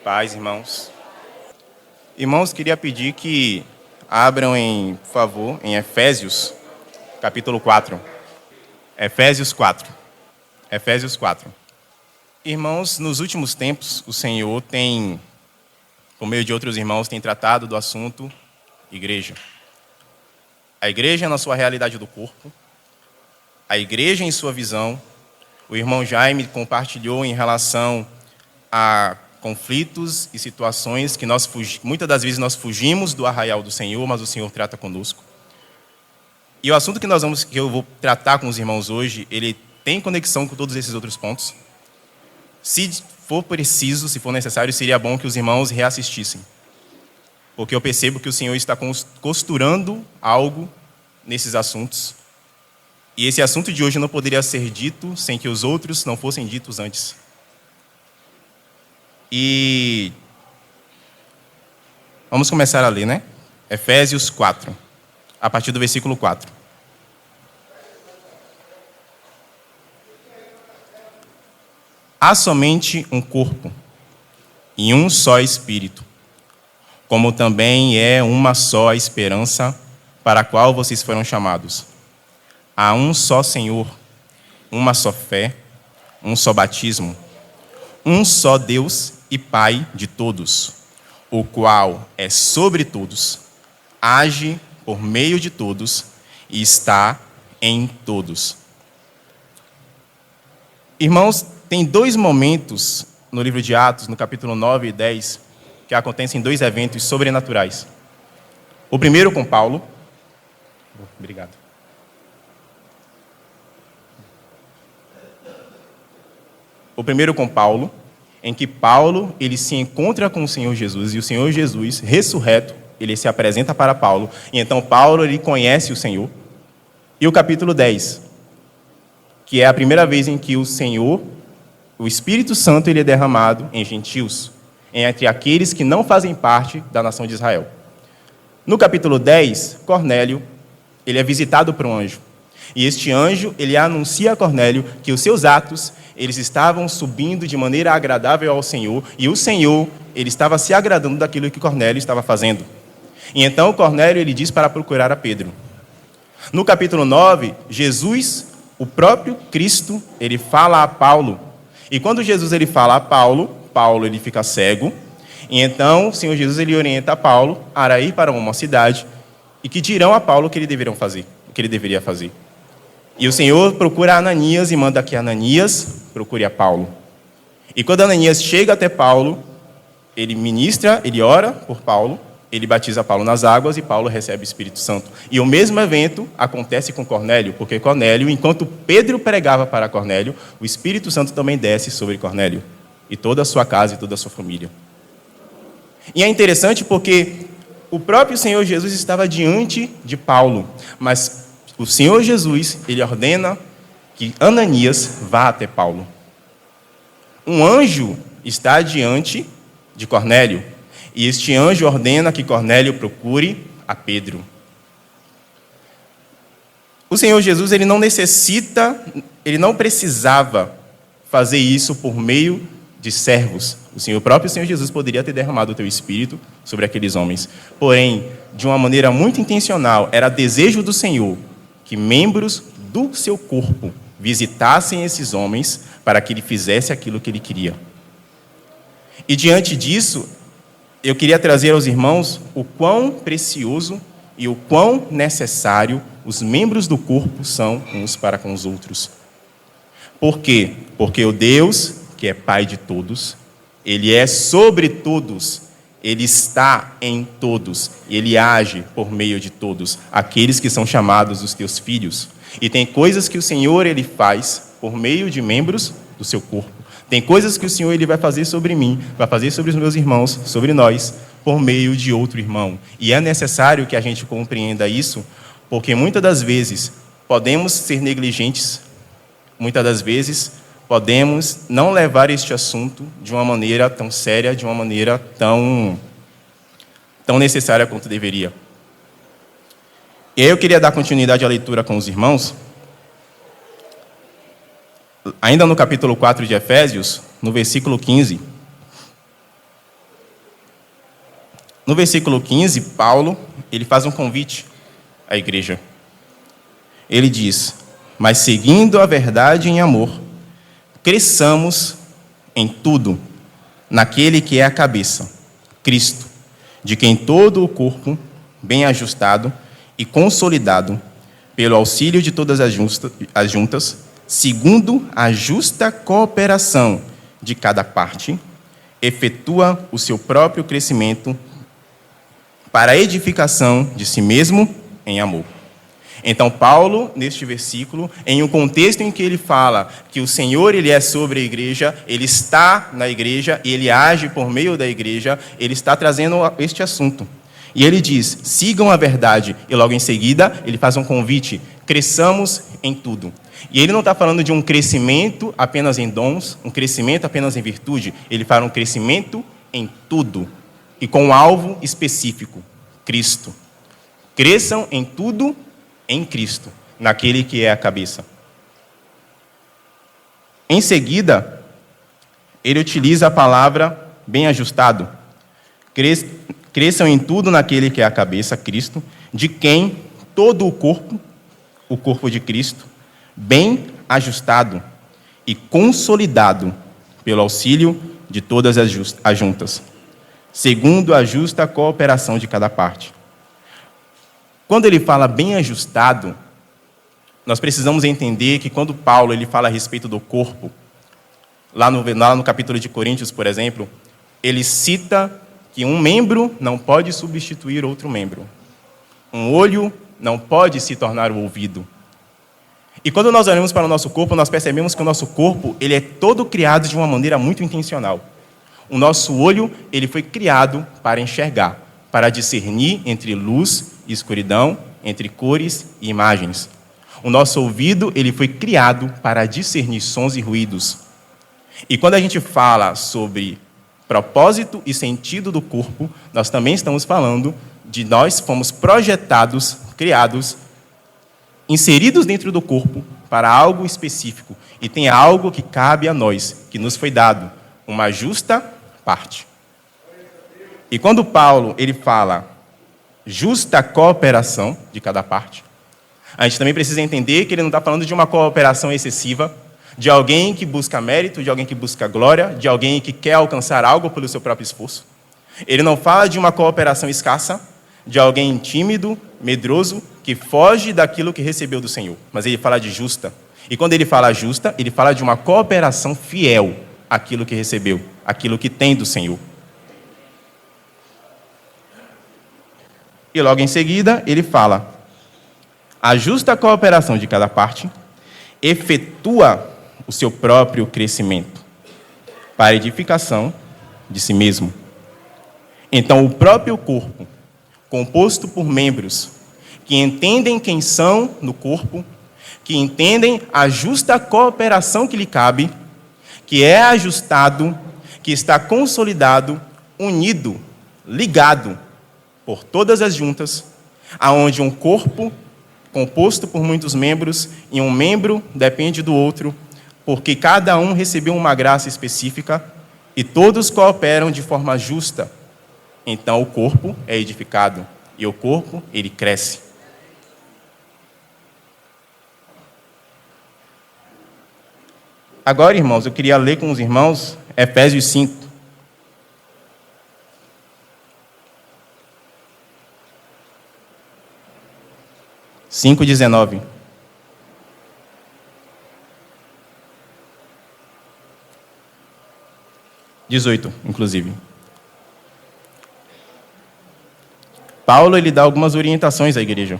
Paz, irmãos. Irmãos, queria pedir que abram, por favor, em Efésios, capítulo 4. Efésios 4. Efésios 4. Irmãos, nos últimos tempos, o Senhor tem, por meio de outros irmãos, tem tratado do assunto igreja. A igreja na sua realidade do corpo, a igreja em sua visão. O irmão Jaime compartilhou em relação a conflitos e situações que muitas das vezes nós fugimos do arraial do Senhor, mas o Senhor trata conosco. E o assunto que eu vou tratar com os irmãos hoje, ele tem conexão com todos esses outros pontos. Se for preciso, se for necessário, seria bom que os irmãos reassistissem. Porque eu percebo que o Senhor está costurando algo nesses assuntos. E esse assunto de hoje não poderia ser dito sem que os outros não fossem ditos antes. E vamos começar a ler, né? Efésios 4, a partir do versículo 4. Há somente um corpo e um só Espírito, como também é uma só esperança para a qual vocês foram chamados. Há um só Senhor, uma só fé, um só batismo, um só Deus e Pai de todos, o qual é sobre todos, age por meio de todos e está em todos. Irmãos, tem dois momentos no livro de Atos, no capítulo 9 e 10, que acontecem dois eventos sobrenaturais. O primeiro com Paulo. Obrigado. O primeiro com Paulo, em que Paulo ele se encontra com o Senhor Jesus, e o Senhor Jesus, ressurreto, ele se apresenta para Paulo, e então Paulo ele conhece o Senhor. E o capítulo 10, que é a primeira vez em que o Senhor, o Espírito Santo, ele é derramado em gentios, entre aqueles que não fazem parte da nação de Israel. No capítulo 10, Cornélio, ele é visitado por um anjo. E este anjo, ele anuncia a Cornélio que os seus atos, eles estavam subindo de maneira agradável ao Senhor, e o Senhor, ele estava se agradando daquilo que Cornélio estava fazendo. E então Cornélio, ele diz para procurar a Pedro. No capítulo 9, Jesus, o próprio Cristo, ele fala a Paulo. E quando Jesus ele fala a Paulo, Paulo ele fica cego. E então o Senhor Jesus ele orienta a Paulo a ir para uma cidade e que dirão a Paulo o que ele deveria fazer. E o Senhor procura Ananias e manda que Ananias procure a Paulo. E quando Ananias chega até Paulo, ele ministra, ele ora por Paulo, ele batiza Paulo nas águas e Paulo recebe o Espírito Santo. E o mesmo evento acontece com Cornélio, porque Cornélio, enquanto Pedro pregava para Cornélio, o Espírito Santo também desce sobre Cornélio, e toda a sua casa e toda a sua família. E é interessante porque o próprio Senhor Jesus estava diante de Paulo, mas o Senhor Jesus, ele ordena que Ananias vá até Paulo. Um anjo está diante de Cornélio, e este anjo ordena que Cornélio procure a Pedro. O Senhor Jesus, ele não precisava fazer isso por meio de servos. O próprio Senhor Jesus poderia ter derramado o teu Espírito sobre aqueles homens. Porém, de uma maneira muito intencional, era desejo do Senhor que membros do seu corpo visitassem esses homens para que ele fizesse aquilo que ele queria. E diante disso, eu queria trazer aos irmãos o quão precioso e o quão necessário os membros do corpo são uns para com os outros. Por quê? Porque o Deus, que é Pai de todos, ele é sobre todos, ele está em todos, ele age por meio de todos, aqueles que são chamados os teus filhos. E tem coisas que o Senhor ele faz por meio de membros do seu corpo. Tem coisas que o Senhor ele vai fazer sobre mim, vai fazer sobre os meus irmãos, sobre nós, por meio de outro irmão. E é necessário que a gente compreenda isso, porque muitas das vezes podemos ser negligentes, muitas das vezes podemos não levar este assunto de uma maneira tão séria, de uma maneira tão necessária quanto deveria. E aí eu queria dar continuidade à leitura com os irmãos. Ainda no capítulo 4 de Efésios, no versículo 15. No versículo 15, Paulo, ele faz um convite à igreja. Ele diz: mas seguindo a verdade em amor, cresçamos em tudo, naquele que é a cabeça, Cristo, de quem todo o corpo, bem ajustado e consolidado, pelo auxílio de todas as juntas, segundo a justa cooperação de cada parte, efetua o seu próprio crescimento para a edificação de si mesmo em amor. Então, Paulo, neste versículo, em um contexto em que ele fala que o Senhor ele é sobre a igreja, ele está na igreja e ele age por meio da igreja, ele está trazendo este assunto. E ele diz: sigam a verdade. E logo em seguida, ele faz um convite: cresçamos em tudo. E ele não está falando de um crescimento apenas em dons, um crescimento apenas em virtude. Ele fala um crescimento em tudo. E com um alvo específico: Cristo. Cresçam em tudo em Cristo, naquele que é a cabeça. Em seguida, ele utiliza a palavra bem ajustado. Cresçam em tudo naquele que é a cabeça, Cristo, de quem todo o corpo de Cristo, bem ajustado e consolidado pelo auxílio de todas as juntas, segundo a justa cooperação de cada parte. Quando ele fala bem ajustado, nós precisamos entender que quando Paulo ele fala a respeito do corpo, lá no capítulo de Coríntios, por exemplo, ele cita que um membro não pode substituir outro membro. Um olho não pode se tornar o ouvido. E quando nós olhamos para o nosso corpo, nós percebemos que o nosso corpo ele é todo criado de uma maneira muito intencional. O nosso olho ele foi criado para enxergar, para discernir entre luz e escuridão, entre cores e imagens. O nosso ouvido ele foi criado para discernir sons e ruídos. E quando a gente fala sobre propósito e sentido do corpo, nós também estamos falando de nós fomos projetados, criados, inseridos dentro do corpo para algo específico. E tem algo que cabe a nós, que nos foi dado, uma justa parte. E quando Paulo ele fala justa cooperação de cada parte, a gente também precisa entender que ele não está falando de uma cooperação excessiva, de alguém que busca mérito, de alguém que busca glória, de alguém que quer alcançar algo pelo seu próprio esforço. Ele não fala de uma cooperação escassa, de alguém tímido, medroso, que foge daquilo que recebeu do Senhor. Mas ele fala de justa. E quando ele fala justa, ele fala de uma cooperação fiel àquilo que recebeu, àquilo que tem do Senhor. E logo em seguida, ele fala: a justa cooperação de cada parte efetua o seu próprio crescimento para a edificação de si mesmo. Então, o próprio corpo, composto por membros que entendem quem são no corpo, que entendem a justa cooperação que lhe cabe, que é ajustado, que está consolidado, unido, ligado por todas as juntas, aonde um corpo composto por muitos membros e um membro depende do outro, porque cada um recebeu uma graça específica e todos cooperam de forma justa. Então o corpo é edificado e o corpo ele cresce. Agora, irmãos, eu queria ler com os irmãos Efésios 5. 5:19. (18), inclusive. Paulo ele dá algumas orientações à igreja.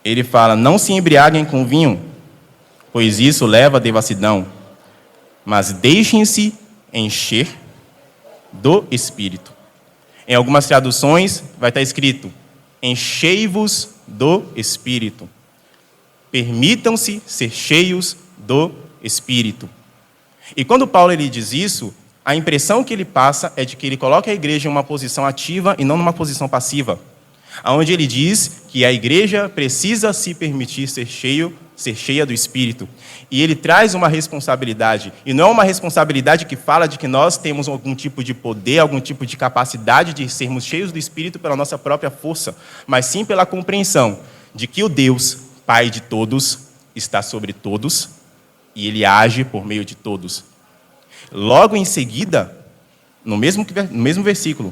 Ele fala: não se embriaguem com vinho, pois isso leva à devassidão, mas deixem-se encher do Espírito. Em algumas traduções vai estar escrito: enchei-vos do Espírito. Permitam-se ser cheios do Espírito. E quando Paulo ele diz isso, a impressão que ele passa é de que ele coloca a igreja em uma posição ativa e não numa posição passiva. onde ele diz que a igreja precisa se permitir ser cheia do Espírito. E ele traz uma responsabilidade, e não é uma responsabilidade que fala de que nós temos algum tipo de poder, algum tipo de capacidade de sermos cheios do Espírito pela nossa própria força, mas sim pela compreensão de que o Deus, Pai de todos, está sobre todos, e ele age por meio de todos. Logo em seguida, no mesmo versículo,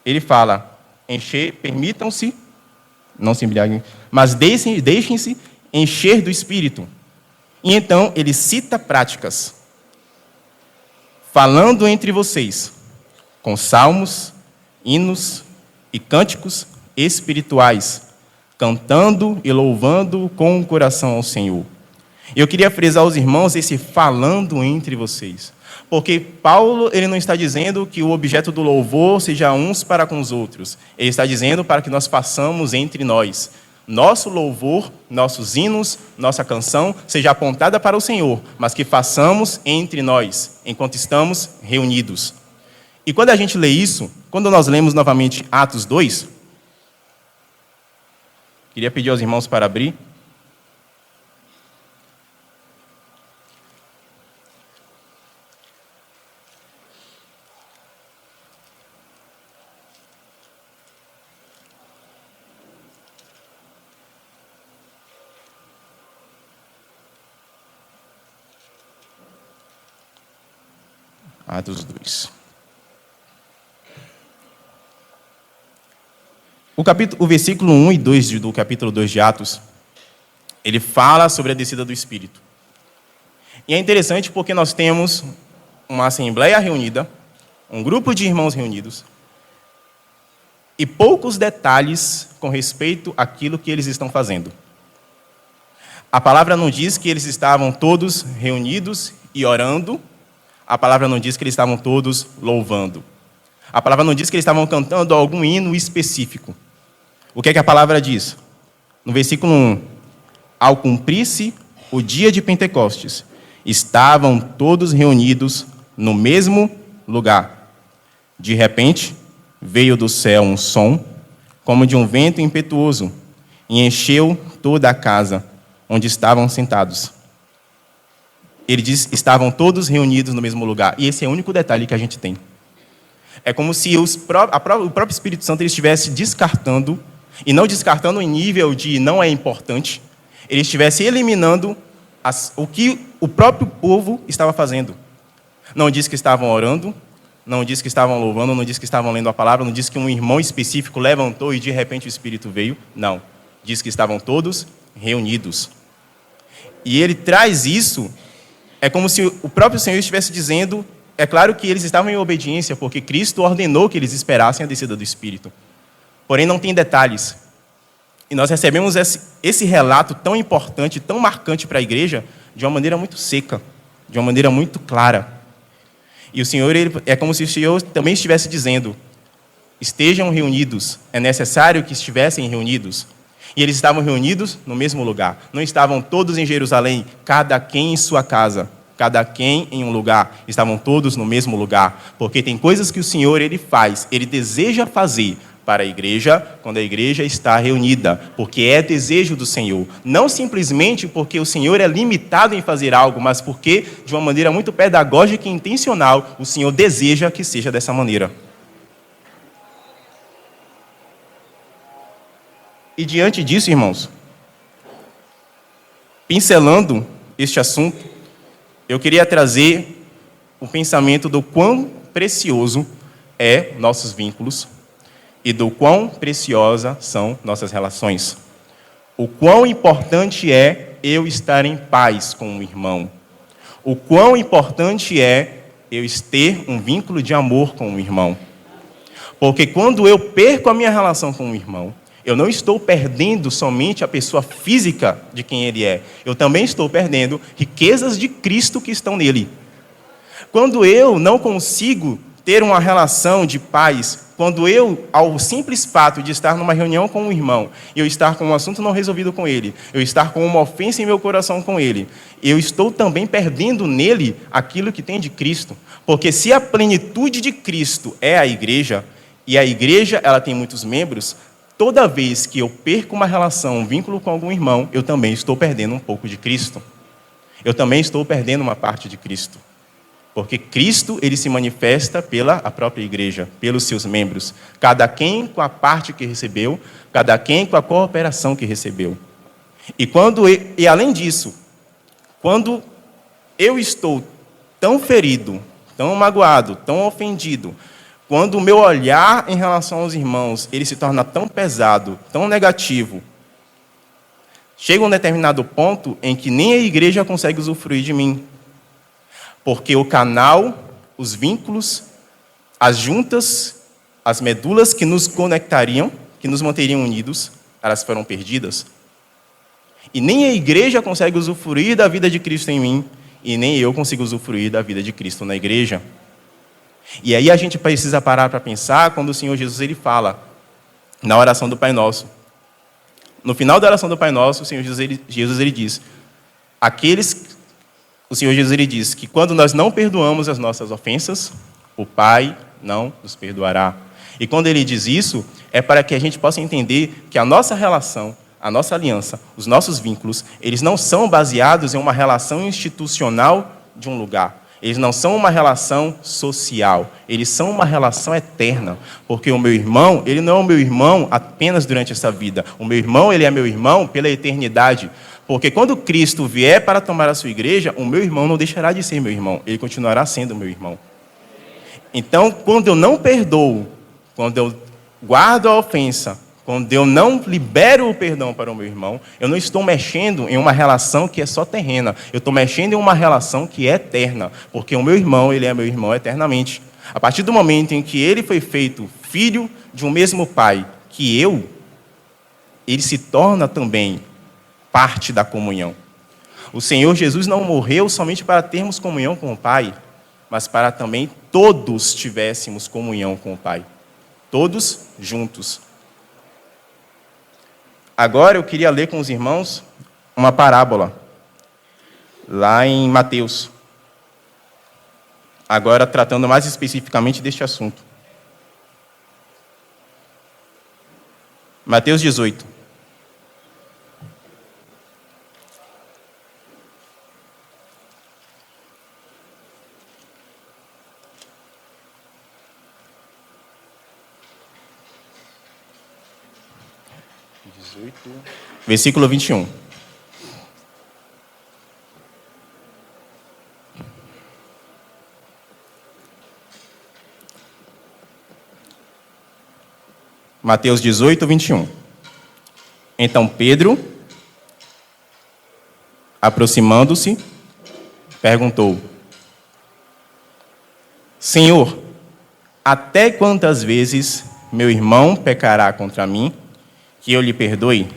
ele fala: permitam-se, não se embriaguem, mas deixem-se encher do Espírito. E então ele cita práticas, falando entre vocês, com salmos, hinos e cânticos espirituais, cantando e louvando com o coração ao Senhor. Eu queria frisar aos irmãos esse falando entre vocês. Porque Paulo ele não está dizendo que o objeto do louvor seja uns para com os outros. Ele está dizendo para que nós façamos entre nós. Nosso louvor, nossos hinos, nossa canção seja apontada para o Senhor, mas que façamos entre nós, enquanto estamos reunidos. E quando a gente lê isso, quando nós lemos novamente Atos 2, queria pedir aos irmãos para abrir. Atos 2. O versículo 1 e 2 do capítulo 2 de Atos, ele fala sobre a descida do Espírito. E é interessante porque nós temos uma assembleia reunida, um grupo de irmãos reunidos, e poucos detalhes com respeito àquilo que eles estão fazendo. A palavra não diz que eles estavam todos reunidos e orando. A palavra não diz que eles estavam todos louvando. A palavra não diz que eles estavam cantando algum hino específico. O que é que a palavra diz? No versículo 1. Ao cumprir-se o dia de Pentecostes, estavam todos reunidos no mesmo lugar. De repente, veio do céu um som, como de um vento impetuoso, e encheu toda a casa onde estavam sentados. Ele diz, estavam todos reunidos no mesmo lugar. E esse é o único detalhe que a gente tem. É como se o próprio Espírito Santo ele estivesse descartando, e não descartando em nível de não é importante, ele estivesse eliminando o que o próprio povo estava fazendo. Não diz que estavam orando, não diz que estavam louvando, não diz que estavam lendo a palavra, não diz que um irmão específico levantou e de repente o Espírito veio. Não. Diz que estavam todos reunidos. E ele traz isso. É como se o próprio Senhor estivesse dizendo, é claro que eles estavam em obediência, porque Cristo ordenou que eles esperassem a descida do Espírito. Porém, não tem detalhes. E nós recebemos esse relato tão importante, tão marcante para a igreja, de uma maneira muito seca, de uma maneira muito clara. E o Senhor, é como se o Senhor também estivesse dizendo, estejam reunidos, é necessário que estivessem reunidos. E eles estavam reunidos no mesmo lugar. Não estavam todos em Jerusalém, cada quem em sua casa, cada quem em um lugar. Estavam todos no mesmo lugar. Porque tem coisas que o Senhor ele faz, ele deseja fazer para a igreja, quando a igreja está reunida. Porque é desejo do Senhor. Não simplesmente porque o Senhor é limitado em fazer algo, mas porque, de uma maneira muito pedagógica e intencional, o Senhor deseja que seja dessa maneira. E diante disso, irmãos, pincelando este assunto, eu queria trazer o pensamento do quão precioso é nossos vínculos e do quão preciosa são nossas relações. O quão importante é eu estar em paz com o irmão. O quão importante é eu ter um vínculo de amor com o irmão. Porque quando eu perco a minha relação com o irmão, eu não estou perdendo somente a pessoa física de quem ele é. Eu também estou perdendo riquezas de Cristo que estão nele. Quando eu não consigo ter uma relação de paz, quando eu, ao simples fato de estar numa reunião com um irmão, eu estar com um assunto não resolvido com ele, eu estar com uma ofensa em meu coração com ele, eu estou também perdendo nele aquilo que tem de Cristo. Porque se a plenitude de Cristo é a igreja, e a igreja ela tem muitos membros, toda vez que eu perco uma relação, um vínculo com algum irmão, eu também estou perdendo um pouco de Cristo. Eu também estou perdendo uma parte de Cristo. Porque Cristo, ele se manifesta pela a própria igreja, pelos seus membros. Cada quem com a parte que recebeu, cada quem com a cooperação que recebeu. E além disso, quando eu estou tão ferido, tão magoado, tão ofendido, quando o meu olhar em relação aos irmãos, ele se torna tão pesado, tão negativo, chega um determinado ponto em que nem a igreja consegue usufruir de mim. Porque o canal, os vínculos, as juntas, as medulas que nos conectariam, que nos manteriam unidos, elas foram perdidas. E nem a igreja consegue usufruir da vida de Cristo em mim, e nem eu consigo usufruir da vida de Cristo na igreja. E aí a gente precisa parar para pensar quando o Senhor Jesus ele fala na oração do Pai Nosso. No final da oração do Pai Nosso, o Senhor Jesus ele diz: o Senhor Jesus ele diz que quando nós não perdoamos as nossas ofensas, o Pai não nos perdoará. E quando ele diz isso, é para que a gente possa entender que a nossa relação, a nossa aliança, os nossos vínculos, eles não são baseados em uma relação institucional de um lugar. Eles não são uma relação social, eles são uma relação eterna. Porque o meu irmão, ele não é o meu irmão apenas durante essa vida. O meu irmão, ele é meu irmão pela eternidade. Porque quando Cristo vier para tomar a sua igreja, o meu irmão não deixará de ser meu irmão, ele continuará sendo meu irmão. Então, quando eu não perdoo, quando eu guardo a ofensa, quando eu não libero o perdão para o meu irmão, eu não estou mexendo em uma relação que é só terrena. Eu estou mexendo em uma relação que é eterna. Porque o meu irmão, ele é meu irmão eternamente. A partir do momento em que ele foi feito filho de um mesmo pai que eu, ele se torna também parte da comunhão. O Senhor Jesus não morreu somente para termos comunhão com o Pai, mas para também todos tivéssemos comunhão com o Pai. Todos juntos. Agora eu queria ler com os irmãos uma parábola, lá em Mateus. Agora tratando mais especificamente deste assunto. Mateus 18. Versículo 21. Mateus 18, 21. Então Pedro, aproximando-se, perguntou: Senhor, até quantas vezes meu irmão pecará contra mim, que eu lhe perdoe?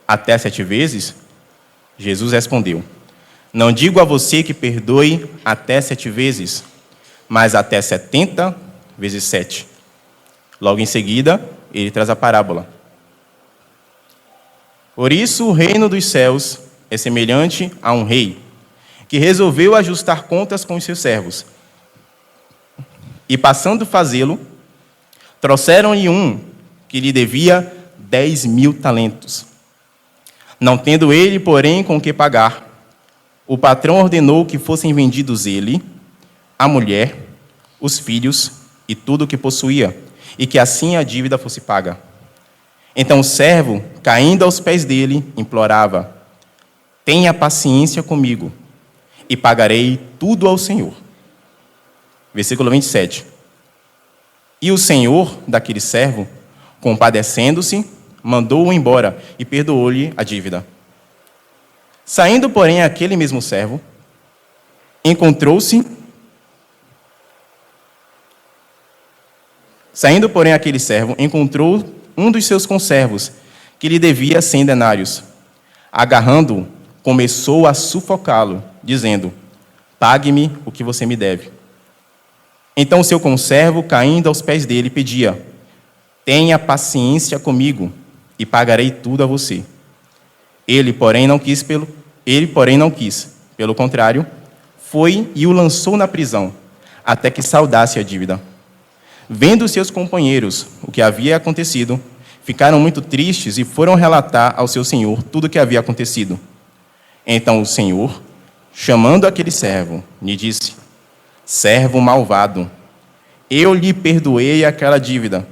Até 7 vezes? Jesus respondeu: Não digo a você que perdoe até 7 vezes, mas até 70 vezes 7. Logo em seguida, ele traz a parábola. Por isso, o reino dos céus é semelhante a um rei, que resolveu ajustar contas com os seus servos. E passando fazê-lo, trouxeram-lhe um que lhe devia 10.000 talentos. Não tendo ele, porém, com que pagar, o patrão ordenou que fossem vendidos ele, a mulher, os filhos e tudo o que possuía, e que assim a dívida fosse paga. Então o servo, caindo aos pés dele, implorava: Tenha paciência comigo, e pagarei tudo ao Senhor. Versículo 27. E o senhor daquele servo, compadecendo-se, mandou-o embora e perdoou-lhe a dívida. Saindo, porém, aquele mesmo servo, encontrou um dos seus conservos, que lhe devia 100 denários. Agarrando-o, começou a sufocá-lo, dizendo: Pague-me o que você me deve. Então o seu conservo, caindo aos pés dele, pedia: Tenha paciência comigo, e pagarei tudo a você. Ele, porém, não quis. Pelo contrário, foi e o lançou na prisão, até que saldasse a dívida. Vendo seus companheiros o que havia acontecido, ficaram muito tristes e foram relatar ao seu senhor tudo o que havia acontecido. Então o senhor, chamando aquele servo, lhe disse: servo malvado, eu lhe perdoei aquela dívida.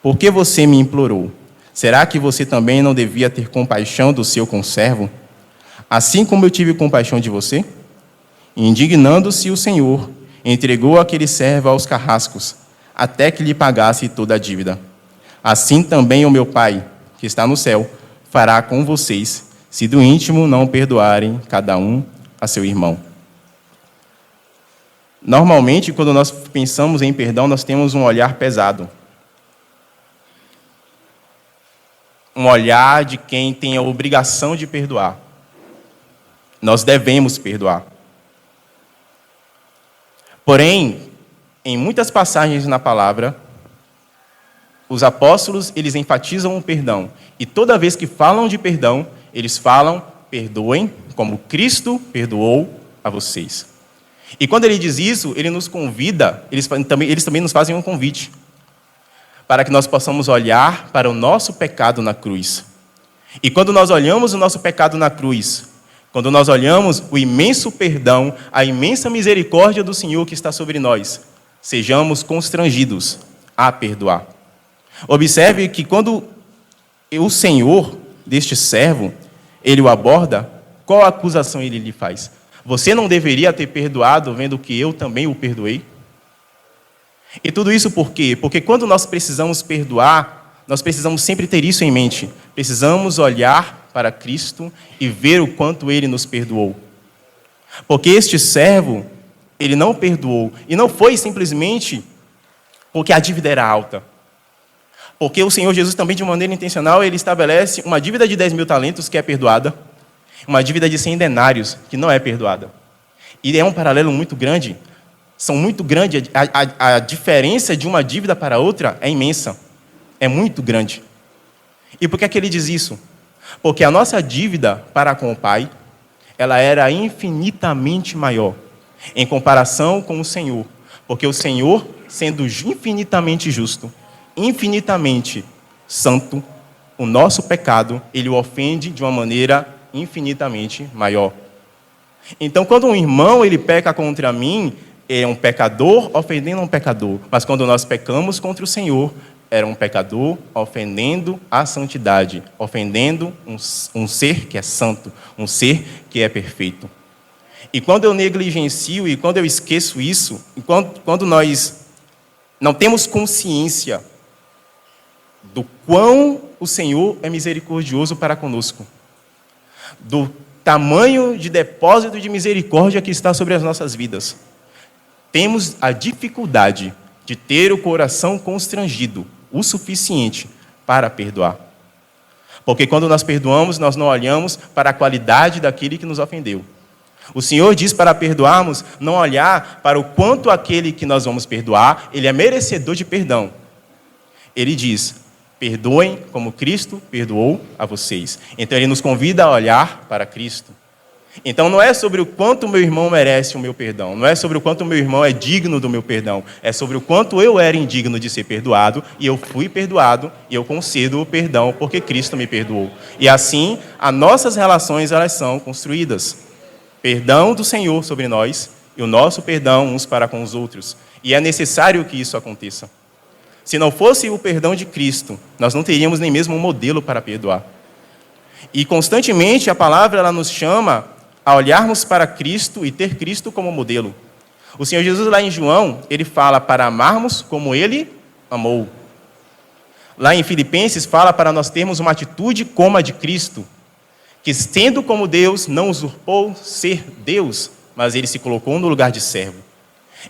Por que você me implorou? Será que você também não devia ter compaixão do seu conservo, assim como eu tive compaixão de você? Indignando-se o senhor, entregou aquele servo aos carrascos, até que lhe pagasse toda a dívida. Assim também o meu Pai, que está no céu, fará com vocês, se do íntimo não perdoarem cada um a seu irmão. Normalmente, quando nós pensamos em perdão, nós temos um olhar pesado. Um olhar de quem tem a obrigação de perdoar. Nós devemos perdoar. Porém, em muitas passagens na palavra, os apóstolos, eles enfatizam o perdão. E toda vez que falam de perdão, eles falam: perdoem como Cristo perdoou a vocês. E quando ele diz isso, ele nos convida, eles também nos fazem um convite, para que nós possamos olhar para o nosso pecado na cruz. E quando nós olhamos o nosso pecado na cruz, quando nós olhamos o imenso perdão, a imensa misericórdia do Senhor que está sobre nós, sejamos constrangidos a perdoar. Observe que quando o Senhor deste servo, ele o aborda, qual acusação ele lhe faz? Você não deveria ter perdoado, vendo que eu também o perdoei? E tudo isso por quê? Porque quando nós precisamos perdoar, nós precisamos sempre ter isso em mente. Precisamos olhar para Cristo e ver o quanto Ele nos perdoou. Porque este servo, ele não perdoou. E não foi simplesmente porque a dívida era alta. Porque o Senhor Jesus também, de maneira intencional, ele estabelece uma dívida de 10 mil talentos que é perdoada, uma dívida de 100 denários que não é perdoada. E é um paralelo muito grande. São muito grande. A diferença de uma dívida para outra é imensa. É muito grande. E por que é que ele diz isso? Porque a nossa dívida para com o Pai, ela era infinitamente maior em comparação com o Senhor. Porque o Senhor, sendo infinitamente justo, infinitamente santo, o nosso pecado, ele o ofende de uma maneira infinitamente maior. Então, quando um irmão ele peca contra mim, é um pecador ofendendo um pecador. Mas quando nós pecamos contra o Senhor, era um pecador ofendendo a santidade, ofendendo um ser que é santo, um ser que é perfeito. E quando eu negligencio e quando eu esqueço isso, quando nós não temos consciência do quão o Senhor é misericordioso para conosco, do tamanho de depósito de misericórdia que está sobre as nossas vidas, temos a dificuldade de ter o coração constrangido o suficiente para perdoar. Porque quando nós perdoamos, nós não olhamos para a qualidade daquele que nos ofendeu. O Senhor diz para perdoarmos, não olhar para o quanto aquele que nós vamos perdoar, ele é merecedor de perdão. Ele diz: perdoem como Cristo perdoou a vocês. Então ele nos convida a olhar para Cristo. Então não é sobre o quanto o meu irmão merece o meu perdão, não é sobre o quanto o meu irmão é digno do meu perdão, é sobre o quanto eu era indigno de ser perdoado, e eu fui perdoado, e eu concedo o perdão porque Cristo me perdoou. E assim, as nossas relações elas são construídas. Perdão do Senhor sobre nós, e o nosso perdão uns para com os outros. E é necessário que isso aconteça. Se não fosse o perdão de Cristo, nós não teríamos nem mesmo um modelo para perdoar. E constantemente a palavra ela nos chama a olharmos para Cristo e ter Cristo como modelo. O Senhor Jesus lá em João, ele fala para amarmos como Ele amou. Lá em Filipenses fala para nós termos uma atitude como a de Cristo, que sendo como Deus, não usurpou ser Deus, mas Ele se colocou no lugar de servo.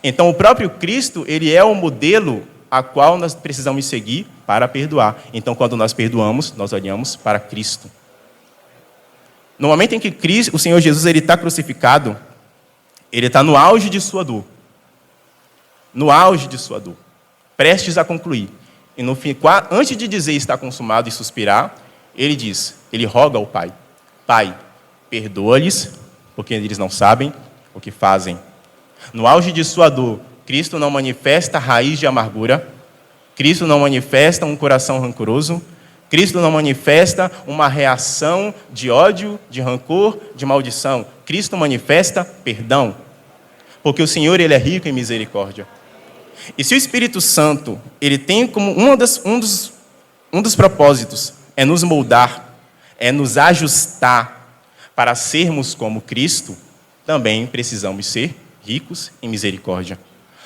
Então o próprio Cristo, Ele é o modelo a qual nós precisamos seguir para perdoar. Então quando nós perdoamos, nós olhamos para Cristo. No momento em que Cristo, o Senhor Jesus está crucificado, ele está no auge de sua dor. No auge de sua dor. Prestes a concluir. E no fim, antes de dizer está consumado e suspirar, ele roga ao Pai: Pai, perdoa-lhes, porque eles não sabem o que fazem. No auge de sua dor, Cristo não manifesta raiz de amargura. Cristo não manifesta um coração rancoroso. Cristo não manifesta uma reação de ódio, de rancor, de maldição. Cristo manifesta perdão. Porque o Senhor, Ele é rico em misericórdia. E se o Espírito Santo, ele tem como um dos propósitos, é nos moldar, é nos ajustar para sermos como Cristo, também precisamos ser ricos em misericórdia.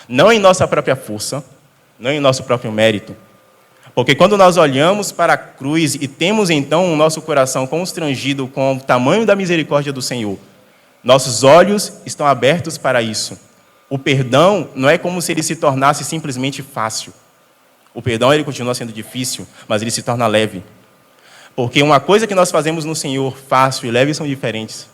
Não em nossa própria força, não em nosso próprio mérito. Porque quando nós olhamos para a cruz e temos então o nosso coração constrangido com o tamanho da misericórdia do Senhor, nossos olhos estão abertos para isso. O perdão não é como se ele se tornasse simplesmente fácil. O perdão ele continua sendo difícil, mas ele se torna leve. Porque uma coisa que nós fazemos no Senhor fácil e leve são diferentes.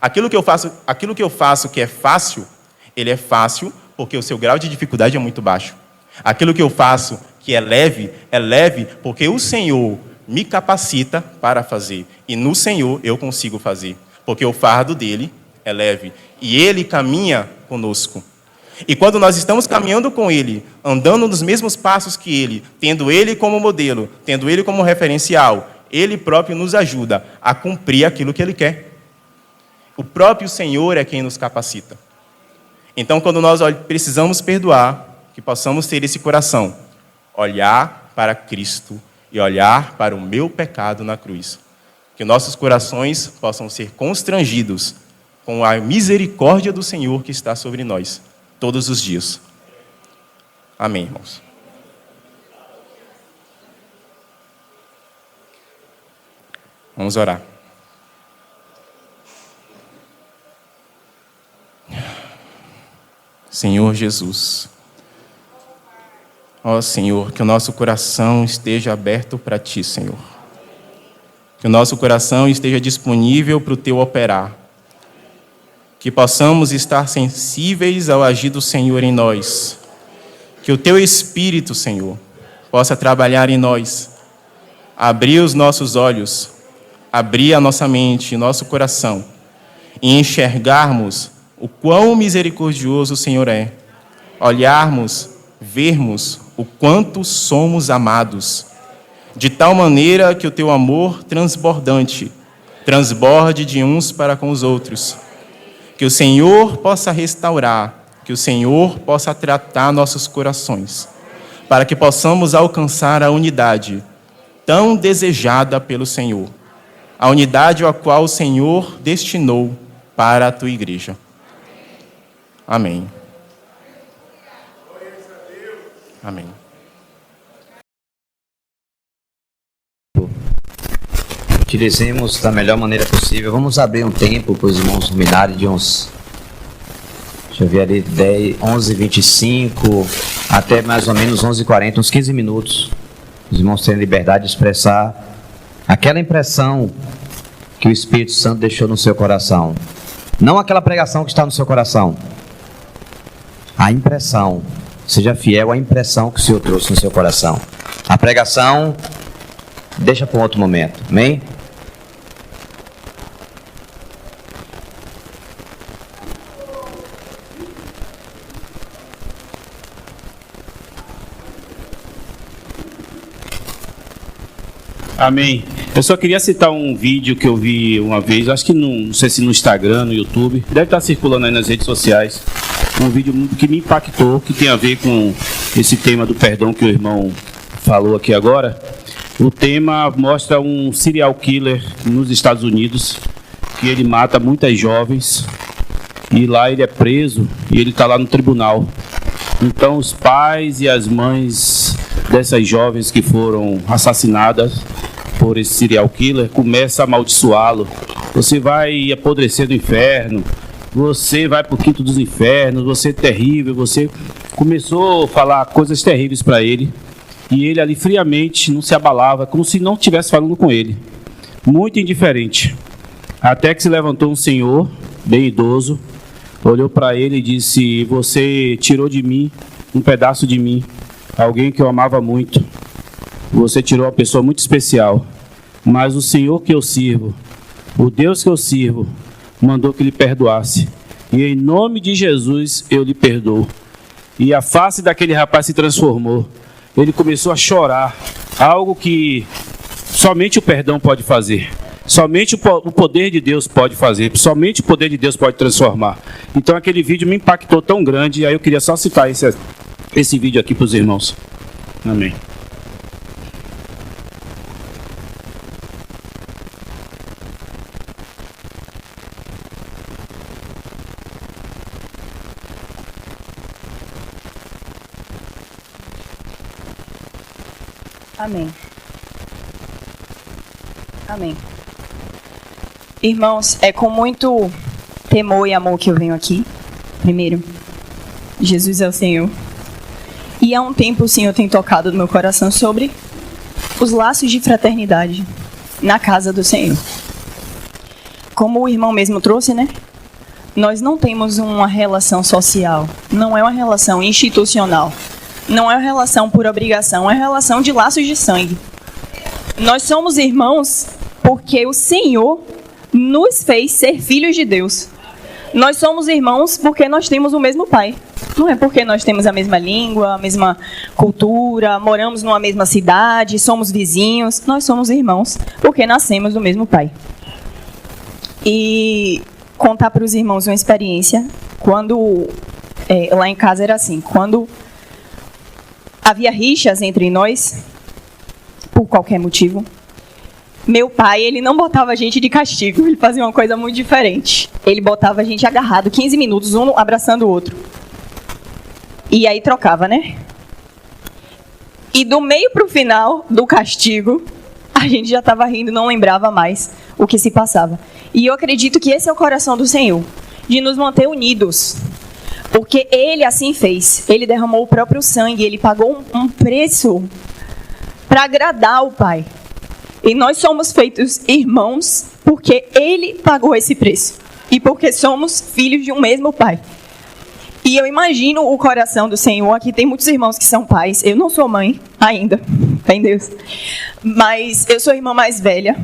Aquilo que eu faço que é fácil, ele é fácil porque o seu grau de dificuldade é muito baixo. Aquilo que eu faço que é leve porque o Senhor me capacita para fazer. E no Senhor eu consigo fazer. Porque o fardo dele é leve. E ele caminha conosco. E quando nós estamos caminhando com ele, andando nos mesmos passos que ele, tendo ele como modelo, tendo ele como referencial, ele próprio nos ajuda a cumprir aquilo que ele quer. O próprio Senhor é quem nos capacita. Então, quando nós precisamos perdoar, que possamos ter esse coração, olhar para Cristo e olhar para o meu pecado na cruz. Que nossos corações possam ser constrangidos com a misericórdia do Senhor que está sobre nós, todos os dias. Amém, irmãos. Vamos orar. Senhor Jesus, ó Senhor, que o nosso coração esteja aberto para Ti, Senhor. Que o nosso coração esteja disponível para o Teu operar. Que possamos estar sensíveis ao agir do Senhor em nós. Que o Teu Espírito, Senhor, possa trabalhar em nós. Abrir os nossos olhos, abrir a nossa mente e nosso coração e enxergarmos o quão misericordioso o Senhor é. Olharmos, vermos o quanto somos amados, de tal maneira que o Teu amor transbordante transborde de uns para com os outros. Que o Senhor possa restaurar, que o Senhor possa tratar nossos corações, para que possamos alcançar a unidade tão desejada pelo Senhor, a unidade a qual o Senhor destinou para a Tua igreja. Amém. Amém. Utilizemos da melhor maneira possível. Vamos abrir um tempo para os irmãos ruminarem de uns, deixa eu ver ali, 11h25 até mais ou menos 11h40, uns 15 minutos. Os irmãos terem liberdade de expressar aquela impressão que o Espírito Santo deixou no seu coração. Não aquela pregação que está no seu coração. A impressão. Seja fiel à impressão que o Senhor trouxe no seu coração. A pregação, deixa para um outro momento. Amém? Amém. Eu só queria citar um vídeo que eu vi uma vez, acho que não sei se no Instagram, no YouTube, deve estar circulando aí nas redes sociais, um vídeo que me impactou, que tem a ver com esse tema do perdão que o irmão falou aqui agora. O tema mostra um serial killer nos Estados Unidos, que ele mata muitas jovens, e lá ele é preso, e ele está lá no tribunal. Então os pais e as mães dessas jovens que foram assassinadas por esse serial killer começam a amaldiçoá-lo. Você vai apodrecer no inferno, você vai para o quinto dos infernos, você é terrível. Você começou a falar coisas terríveis para ele, e ele ali friamente não se abalava, como se não estivesse falando com ele, muito indiferente. Até que se levantou um senhor bem idoso, olhou para ele e disse: você tirou de mim um pedaço de mim, alguém que eu amava muito. Você tirou uma pessoa muito especial, mas o Senhor que eu sirvo, o Deus que eu sirvo, mandou que lhe perdoasse, e em nome de Jesus eu lhe perdoo. E a face daquele rapaz se transformou, ele começou a chorar, algo que somente o perdão pode fazer. Somente o poder de Deus pode fazer, somente o poder de Deus pode transformar. Então aquele vídeo me impactou tão grande, aí eu queria só citar esse vídeo aqui para os irmãos. Amém. Amém. Amém. Irmãos, é com muito temor e amor que eu venho aqui. Primeiro, Jesus é o Senhor. E há um tempo o Senhor tem tocado no meu coração sobre os laços de fraternidade na casa do Senhor. Como o irmão mesmo trouxe, né? Nós não temos uma relação social, não é uma relação institucional, não é uma relação por obrigação, é uma relação de laços de sangue. Nós somos irmãos porque o Senhor nos fez ser filhos de Deus. Nós somos irmãos porque nós temos o mesmo Pai. Não é porque nós temos a mesma língua, a mesma cultura, moramos numa mesma cidade, somos vizinhos. Nós somos irmãos porque nascemos do mesmo Pai. E contar para os irmãos uma experiência, quando lá em casa era assim, quando havia rixas entre nós, por qualquer motivo, meu pai, ele não botava a gente de castigo, ele fazia uma coisa muito diferente. Ele botava a gente agarrado, 15 minutos, um abraçando o outro. E aí trocava, né? E do meio para o final do castigo, a gente já estava rindo, não lembrava mais o que se passava. E eu acredito que esse é o coração do Senhor, de nos manter unidos. Porque Ele assim fez. Ele derramou o próprio sangue, Ele pagou um preço para agradar o Pai. E nós somos feitos irmãos porque Ele pagou esse preço. E porque somos filhos de um mesmo Pai. E eu imagino o coração do Senhor. Aqui tem muitos irmãos que são pais. Eu não sou mãe ainda, fé em Deus. Mas eu sou a irmã mais velha.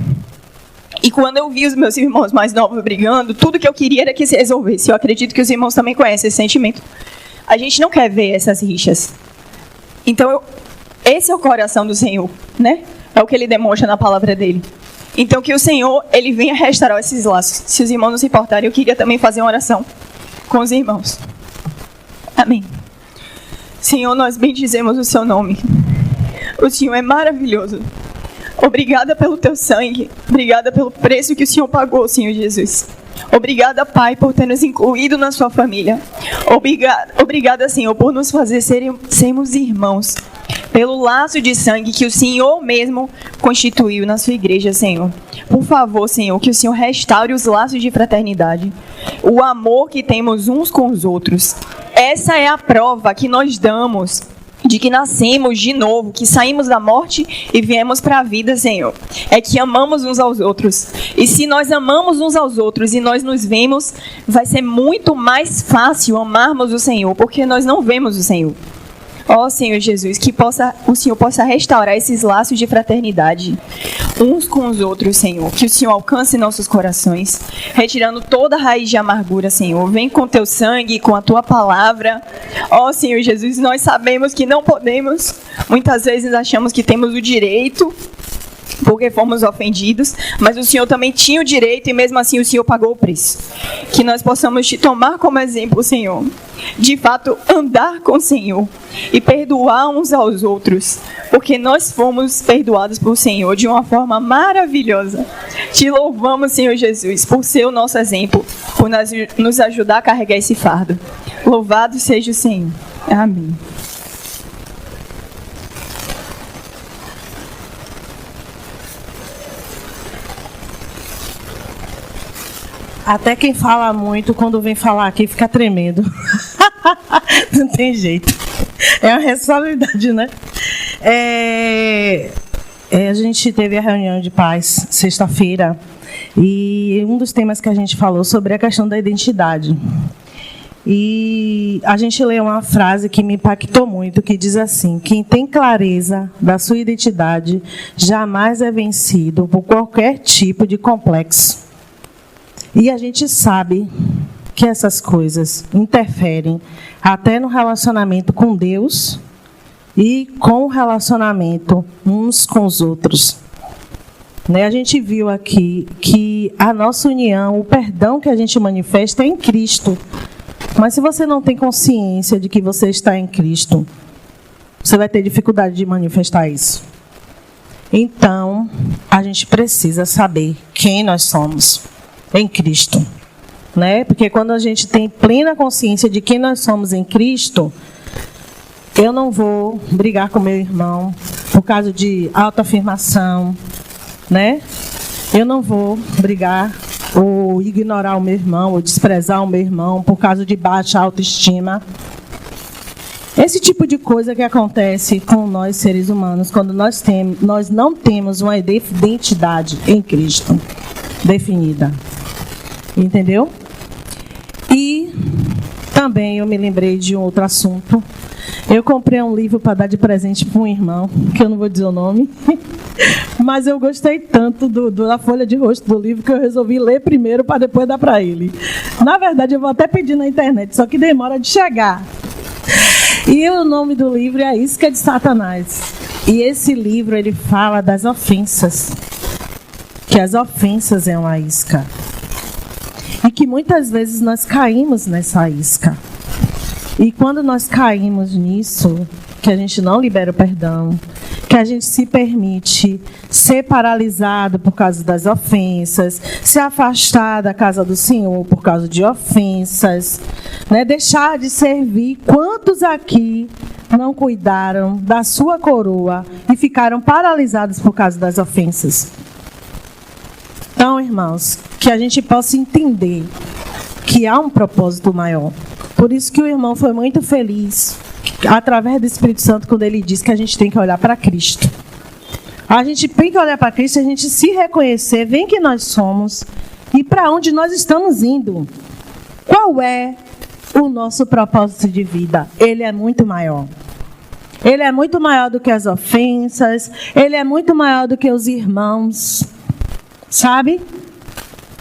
E quando eu vi os meus irmãos mais novos brigando, tudo que eu queria era que se resolvesse. Eu acredito que os irmãos também conhecem esse sentimento. A gente não quer ver essas rixas. Então, esse é o coração do Senhor, né? É o que Ele demonstra na palavra dEle. Então, que o Senhor, Ele venha restaurar esses laços. Se os irmãos não se importarem, eu queria também fazer uma oração com os irmãos. Amém. Senhor, nós bendizemos o Seu nome. O Senhor é maravilhoso. Obrigada pelo Teu sangue. Obrigada pelo preço que o Senhor pagou, Senhor Jesus. Obrigada, Pai, por ter nos incluído na Sua família. Obrigada, Senhor, por nos fazer sermos irmãos. Pelo laço de sangue que o Senhor mesmo constituiu na Sua igreja, Senhor. Por favor, Senhor, que o Senhor restaure os laços de fraternidade. O amor que temos uns com os outros. Essa é a prova que nós damos de que nascemos de novo, que saímos da morte e viemos para a vida, Senhor. É que amamos uns aos outros. E se nós amamos uns aos outros e nós nos vemos, vai ser muito mais fácil amarmos o Senhor, porque nós não vemos o Senhor. Ó Senhor Jesus, que o Senhor possa restaurar esses laços de fraternidade uns com os outros, Senhor. Que o Senhor alcance nossos corações, retirando toda a raiz de amargura, Senhor. Vem com Teu sangue, com a Tua palavra. Ó Senhor Jesus, nós sabemos que não podemos, muitas vezes achamos que temos o direito, porque fomos ofendidos, mas o Senhor também tinha o direito e mesmo assim o Senhor pagou o preço. Que nós possamos Te tomar como exemplo, Senhor. De fato, andar com o Senhor e perdoar uns aos outros, porque nós fomos perdoados pelo Senhor de uma forma maravilhosa. Te louvamos, Senhor Jesus, por ser o nosso exemplo, por nos ajudar a carregar esse fardo. Louvado seja o Senhor. Amém. Até quem fala muito, quando vem falar aqui, fica tremendo. Não tem jeito. É uma responsabilidade, né? A gente teve a reunião de paz sexta-feira e um dos temas que a gente falou sobre a questão da identidade. E a gente leu uma frase que me impactou muito, que diz assim: quem tem clareza da sua identidade jamais é vencido por qualquer tipo de complexo. E a gente sabe que essas coisas interferem até no relacionamento com Deus e com o relacionamento uns com os outros. Né? A gente viu aqui que a nossa união, o perdão que a gente manifesta é em Cristo. Mas se você não tem consciência de que você está em Cristo, você vai ter dificuldade de manifestar isso. Então, a gente precisa saber quem nós somos em Cristo. Né? Porque quando a gente tem plena consciência de quem nós somos em Cristo, eu não vou brigar com meu irmão por causa de autoafirmação, né? Eu não vou brigar ou ignorar o meu irmão, ou desprezar o meu irmão por causa de baixa autoestima. Esse tipo de coisa que acontece com nós seres humanos quando nós não temos uma identidade em Cristo definida. Entendeu? E também eu me lembrei de um outro assunto. Eu comprei um livro para dar de presente para um irmão, que eu não vou dizer o nome, mas eu gostei tanto da folha de rosto do livro que eu resolvi ler primeiro para depois dar para ele. Na verdade, eu vou até pedir na internet, só que demora de chegar. E o nome do livro é A Isca de Satanás. E esse livro, ele fala das ofensas, que as ofensas é uma isca. E que muitas vezes nós caímos nessa isca. E quando nós caímos nisso, que a gente não libera o perdão, que a gente se permite ser paralisado por causa das ofensas, se afastar da casa do Senhor por causa de ofensas, né? Deixar de servir. Quantos aqui não cuidaram da sua coroa e ficaram paralisados por causa das ofensas? Então, irmãos, que a gente possa entender que há um propósito maior. Por isso que o irmão foi muito feliz, através do Espírito Santo, quando ele diz que a gente tem que olhar para Cristo. A gente tem que olhar para Cristo, a gente se reconhecer, ver quem nós somos e para onde nós estamos indo. Qual é o nosso propósito de vida? Ele é muito maior. Ele é muito maior do que as ofensas, ele é muito maior do que os irmãos, sabe?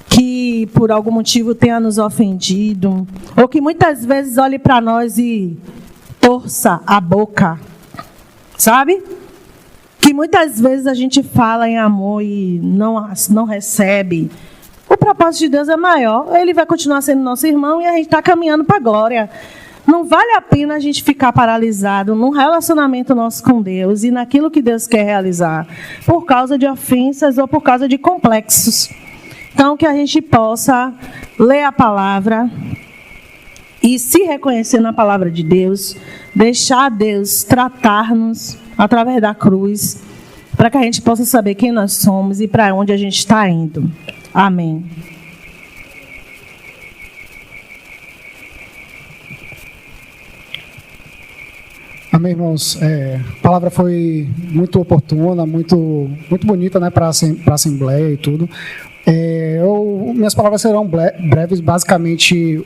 Que por algum motivo tenha nos ofendido, ou que muitas vezes olhe para nós e torça a boca, sabe? Que muitas vezes a gente fala em amor e não recebe. O propósito de Deus é maior, ele vai continuar sendo nosso irmão e a gente está caminhando para a glória. Não vale a pena a gente ficar paralisado num relacionamento nosso com Deus e naquilo que Deus quer realizar, por causa de ofensas ou por causa de complexos. Então, que a gente possa ler a palavra e se reconhecer na palavra de Deus, deixar Deus tratar-nos através da cruz, para que a gente possa saber quem nós somos e para onde a gente está indo. Amém. Amém, irmãos. A palavra foi muito oportuna, muito bonita, né, para a Assembleia e tudo. Minhas palavras serão breves. Basicamente,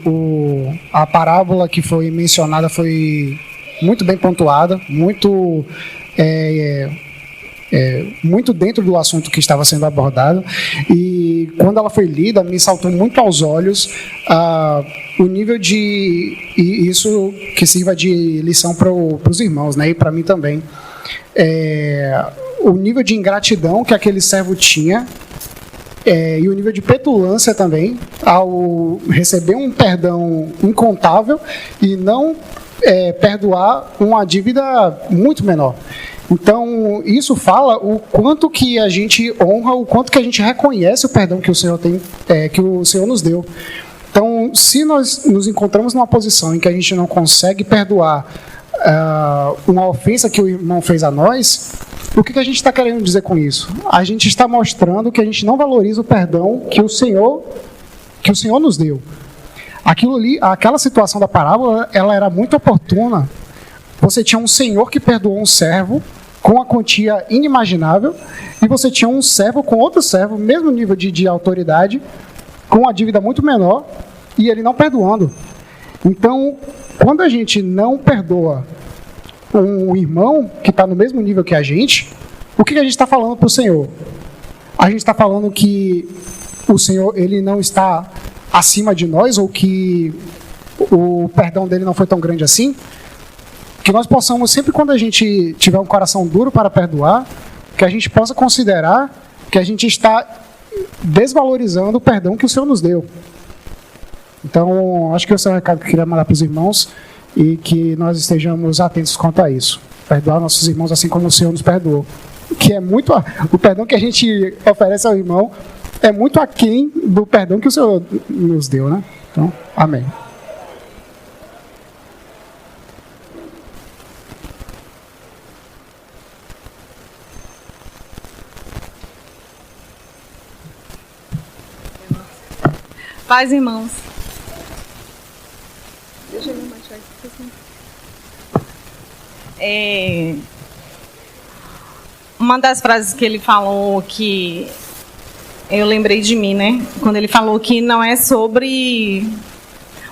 a parábola que foi mencionada foi muito bem pontuada, muito dentro do assunto que estava sendo abordado. E quando ela foi lida, me saltou muito aos olhos o nível de... E isso que sirva de lição para os irmãos, né, e para mim também. O nível de ingratidão que aquele servo tinha, e o nível de petulância também, ao receber um perdão incontável e não perdoar uma dívida muito menor. Então, isso fala o quanto que a gente honra, o quanto que a gente reconhece o perdão que o Senhor tem, que o Senhor nos deu. Então, se nós nos encontramos numa posição em que a gente não consegue perdoar uma ofensa que o irmão fez a nós, o que a gente está querendo dizer com isso? A gente está mostrando que a gente não valoriza o perdão que o Senhor nos deu. Aquilo ali, aquela situação da parábola, ela era muito oportuna. Você tinha um senhor que perdoou um servo com uma quantia inimaginável, e você tinha um servo com outro servo, mesmo nível de autoridade, com uma dívida muito menor, e ele não perdoando. Então, quando a gente não perdoa um irmão que está no mesmo nível que a gente, o que a gente está falando para o Senhor? A gente está falando que o Senhor, ele não está acima de nós, ou que o perdão dele não foi tão grande assim? Que nós possamos, sempre quando a gente tiver um coração duro para perdoar, que a gente possa considerar que a gente está desvalorizando o perdão que o Senhor nos deu. Então, acho que esse é o recado que eu queria mandar para os irmãos e que nós estejamos atentos quanto a isso. Perdoar nossos irmãos assim como o Senhor nos perdoou. Que é muito... O perdão que a gente oferece ao irmão é muito aquém do perdão que o Senhor nos deu, né? Então, amém. Paz, irmãos. Deixa eu me manchar aqui. Uma das frases que ele falou que eu lembrei de mim, né? Quando ele falou que não é sobre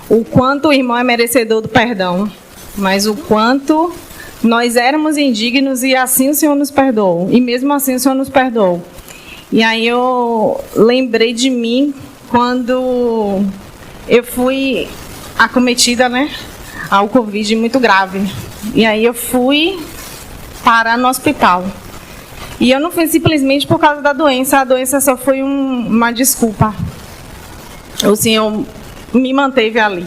o quanto o irmão é merecedor do perdão, mas o quanto nós éramos indignos e assim o Senhor nos perdoou. E mesmo assim o Senhor nos perdoou. E aí eu lembrei de mim quando eu fui acometida, né, ao Covid muito grave. E aí eu fui parar no hospital. E eu não fui simplesmente por causa da doença, a doença só foi uma desculpa. O Senhor me manteve ali.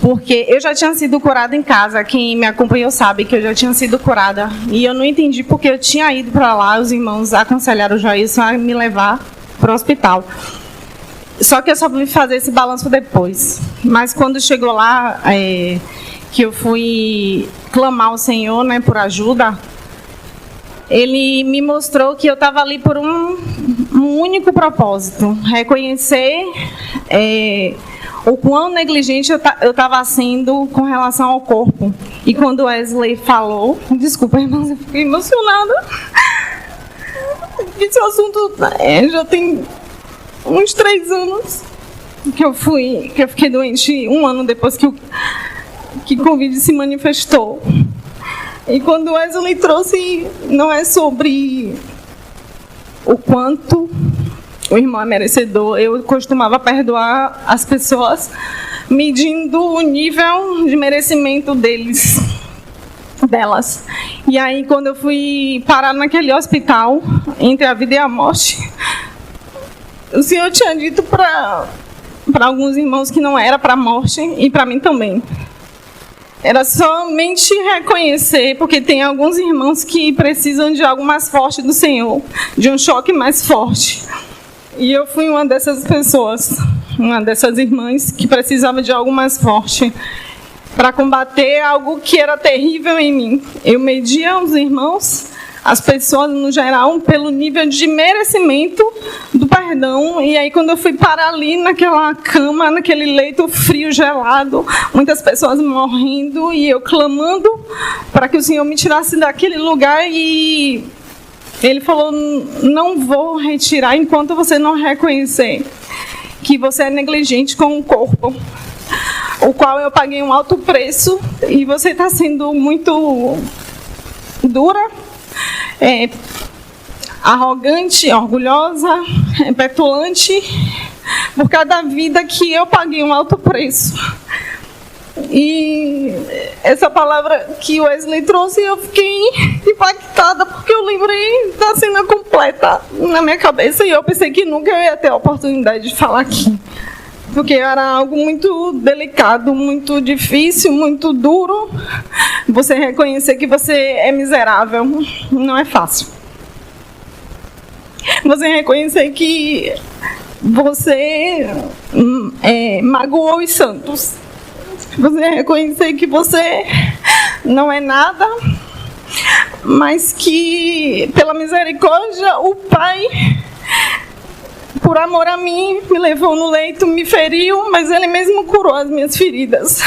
Porque eu já tinha sido curada em casa, quem me acompanhou sabe que eu já tinha sido curada. E eu não entendi porque eu tinha ido para lá, os irmãos aconselharam o Joilson a me levar para o hospital. Só que eu só fui fazer esse balanço depois. Mas quando chegou lá, que eu fui clamar ao Senhor, né, por ajuda, Ele me mostrou que eu estava ali por um único propósito: reconhecer o quão negligente eu estava sendo com relação ao corpo. E quando Wesley falou... Desculpa, irmãos, eu fiquei emocionada. Esse assunto já tem uns 3 anos que eu fiquei doente, 1 ano depois que Covid se manifestou. E quando o Wesley trouxe, não é sobre o quanto o irmão é merecedor. Eu costumava perdoar as pessoas medindo o nível de merecimento delas. E aí, quando eu fui parar naquele hospital, entre a vida e a morte, o Senhor tinha dito para alguns irmãos que não era para a morte, e para mim também. Era somente reconhecer, porque tem alguns irmãos que precisam de algo mais forte do Senhor, de um choque mais forte. E eu fui uma dessas pessoas, uma dessas irmãs que precisava de algo mais forte para combater algo que era terrível em mim. Eu media os irmãos, as pessoas no geral, pelo nível de merecimento do perdão. E aí, quando eu fui parar ali naquela cama, naquele leito frio, gelado, muitas pessoas morrendo, e eu clamando para que o Senhor me tirasse daquele lugar, e Ele falou: não vou retirar enquanto você não reconhecer que você é negligente com o corpo, o qual eu paguei um alto preço, e você está sendo muito dura, arrogante, orgulhosa, petulante, por cada vida que eu paguei um alto preço. E essa palavra que o Wesley trouxe, eu fiquei impactada, porque eu lembrei da cena completa na minha cabeça, e eu pensei que nunca eu ia ter a oportunidade de falar aqui, porque era algo muito delicado, muito difícil, muito duro. Você reconhecer que você é miserável não é fácil. Você reconhecer que você magoou os santos. Você reconhecer que você não é nada, mas que, pela misericórdia, o Pai, por amor a mim, me levou no leito, me feriu, mas Ele mesmo curou as minhas feridas.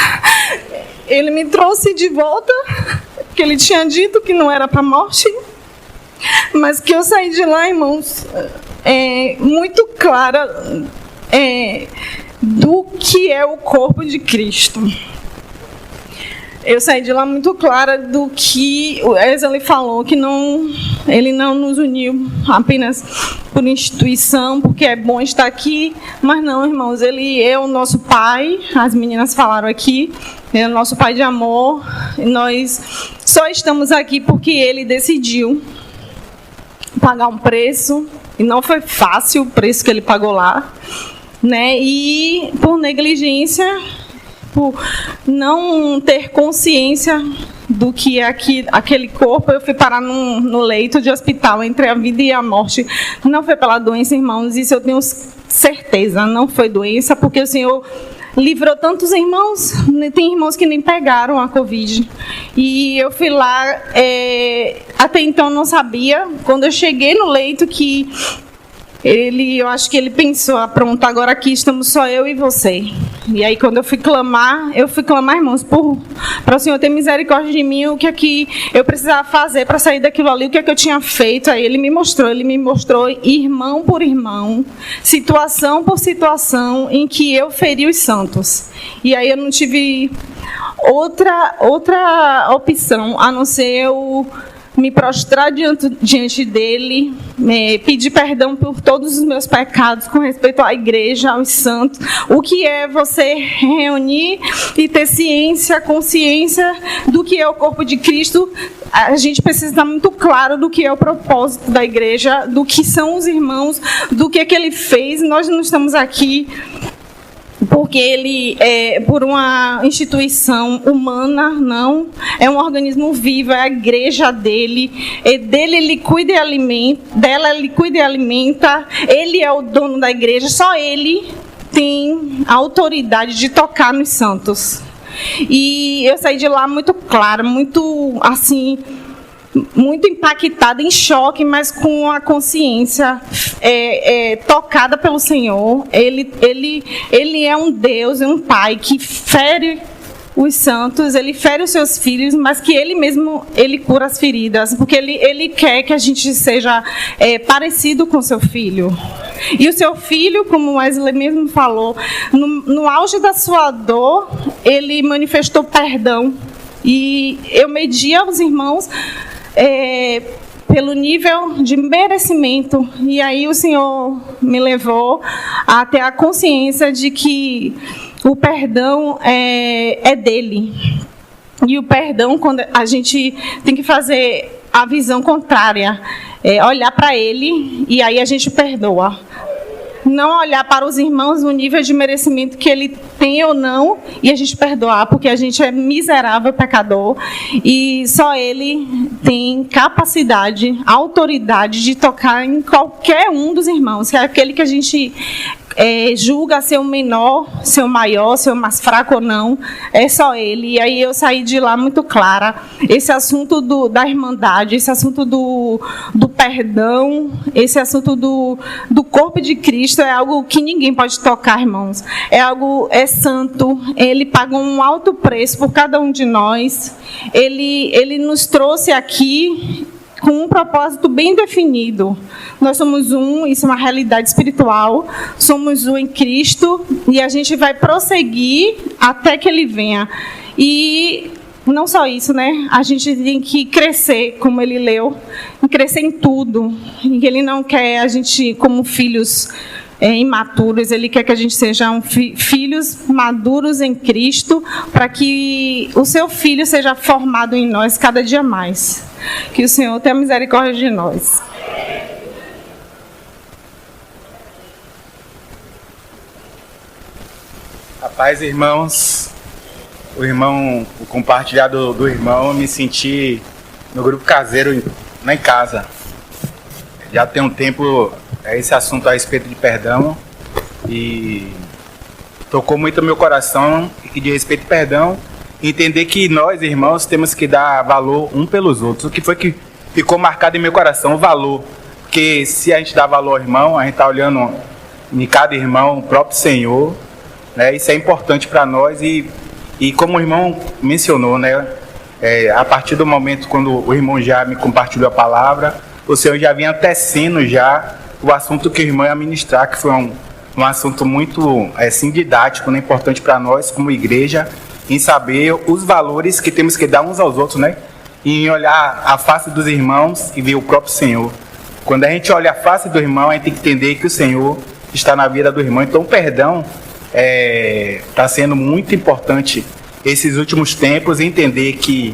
Ele me trouxe de volta, que Ele tinha dito que não era para a morte, mas que eu saí de lá, irmãos, muito clara do que é o corpo de Cristo. Eu saí de lá muito clara do que o Wesley falou, que Ele não nos uniu apenas por instituição, porque é bom estar aqui, mas não, irmãos, ele é o nosso pai, as meninas falaram aqui, é o nosso pai de amor, e nós só estamos aqui porque ele decidiu pagar um preço, e não foi fácil o preço que ele pagou lá, né? E por negligência, por não ter consciência do que é aquele corpo, eu fui parar no leito de hospital entre a vida e a morte. Não foi pela doença, irmãos, isso eu tenho certeza, não foi doença, porque o Senhor livrou tantos irmãos, tem irmãos que nem pegaram a Covid. E eu fui lá, até então não sabia, quando eu cheguei no leito que eu acho que ele pensou, pronto, agora aqui estamos só eu e você. E aí quando eu fui clamar, irmãos, para o Senhor ter misericórdia de mim, o que é que eu precisava fazer para sair daquilo ali, o que é que eu tinha feito. Aí ele me mostrou, irmão por irmão, situação por situação, em que eu feri os santos. E aí eu não tive outra opção, a não ser eu me prostrar diante dele, pedir perdão por todos os meus pecados com respeito à igreja, aos santos. O que é você reunir e ter ciência, consciência do que é o corpo de Cristo? A gente precisa estar muito claro do que é o propósito da igreja, do que são os irmãos, do que é que ele fez. Nós não estamos aqui porque ele é por uma instituição humana, não. É um organismo vivo, é a igreja dele. Dele ele cuida e alimenta, dela ele cuida e alimenta. Ele é o dono da igreja, só ele tem a autoridade de tocar nos santos. E eu saí de lá muito clara, muito assim, muito impactada, em choque, mas com a consciência tocada pelo Senhor. Ele é um Deus, é um Pai que fere os santos, ele fere os seus filhos, mas que ele mesmo, ele cura as feridas, porque ele quer que a gente seja parecido com seu filho. E o seu filho, como Wesley mesmo falou, no auge da sua dor, ele manifestou perdão. E eu medi aos irmãos pelo nível de merecimento. E aí o Senhor me levou a ter a consciência de que o perdão é dele. E o perdão, quando a gente tem que fazer a visão contrária, olhar para ele e aí a gente perdoa. Não olhar para os irmãos no nível de merecimento que ele tem ou não, e a gente perdoar, porque a gente é miserável pecador, e só ele tem capacidade, autoridade de tocar em qualquer um dos irmãos, que é aquele que a gente julga ser o menor, ser o maior, ser o mais fraco ou não, é só ele. E aí eu saí de lá muito clara. Esse assunto da irmandade, esse assunto do perdão, esse assunto do corpo de Cristo é algo que ninguém pode tocar, irmãos. É santo, ele pagou um alto preço por cada um de nós. Ele nos trouxe aqui com um propósito bem definido. Nós somos um, isso é uma realidade espiritual, somos um em Cristo, e a gente vai prosseguir até que Ele venha. E não só isso, né? A gente tem que crescer, como ele leu, crescer em tudo. E Ele não quer a gente como filhos imaturos, Ele quer que a gente sejam filhos maduros em Cristo, para que o seu filho seja formado em nós cada dia mais. Que o Senhor tenha misericórdia de nós. Rapaz, irmãos, o compartilhado do irmão, eu me senti no grupo caseiro lá em casa. Já tem um tempo esse assunto a respeito de perdão e tocou muito no meu coração, e de respeito ao perdão, entender que nós, irmãos, temos que dar valor um pelos outros. O que foi que ficou marcado em meu coração? O valor. Porque se a gente dá valor ao irmão, a gente está olhando em cada irmão o próprio Senhor, né? Isso é importante para nós, e como o irmão mencionou, né? A partir do momento quando o irmão já me compartilhou a palavra, o Senhor já vinha tecendo já o assunto que o irmão ia ministrar, que foi um assunto muito assim, didático, né? Importante para nós como igreja, em saber os valores que temos que dar uns aos outros, né? E em olhar a face dos irmãos e ver o próprio Senhor. Quando a gente olha a face do irmão, a gente tem que entender que o Senhor está na vida do irmão. Então o perdão está sendo muito importante esses últimos tempos, entender que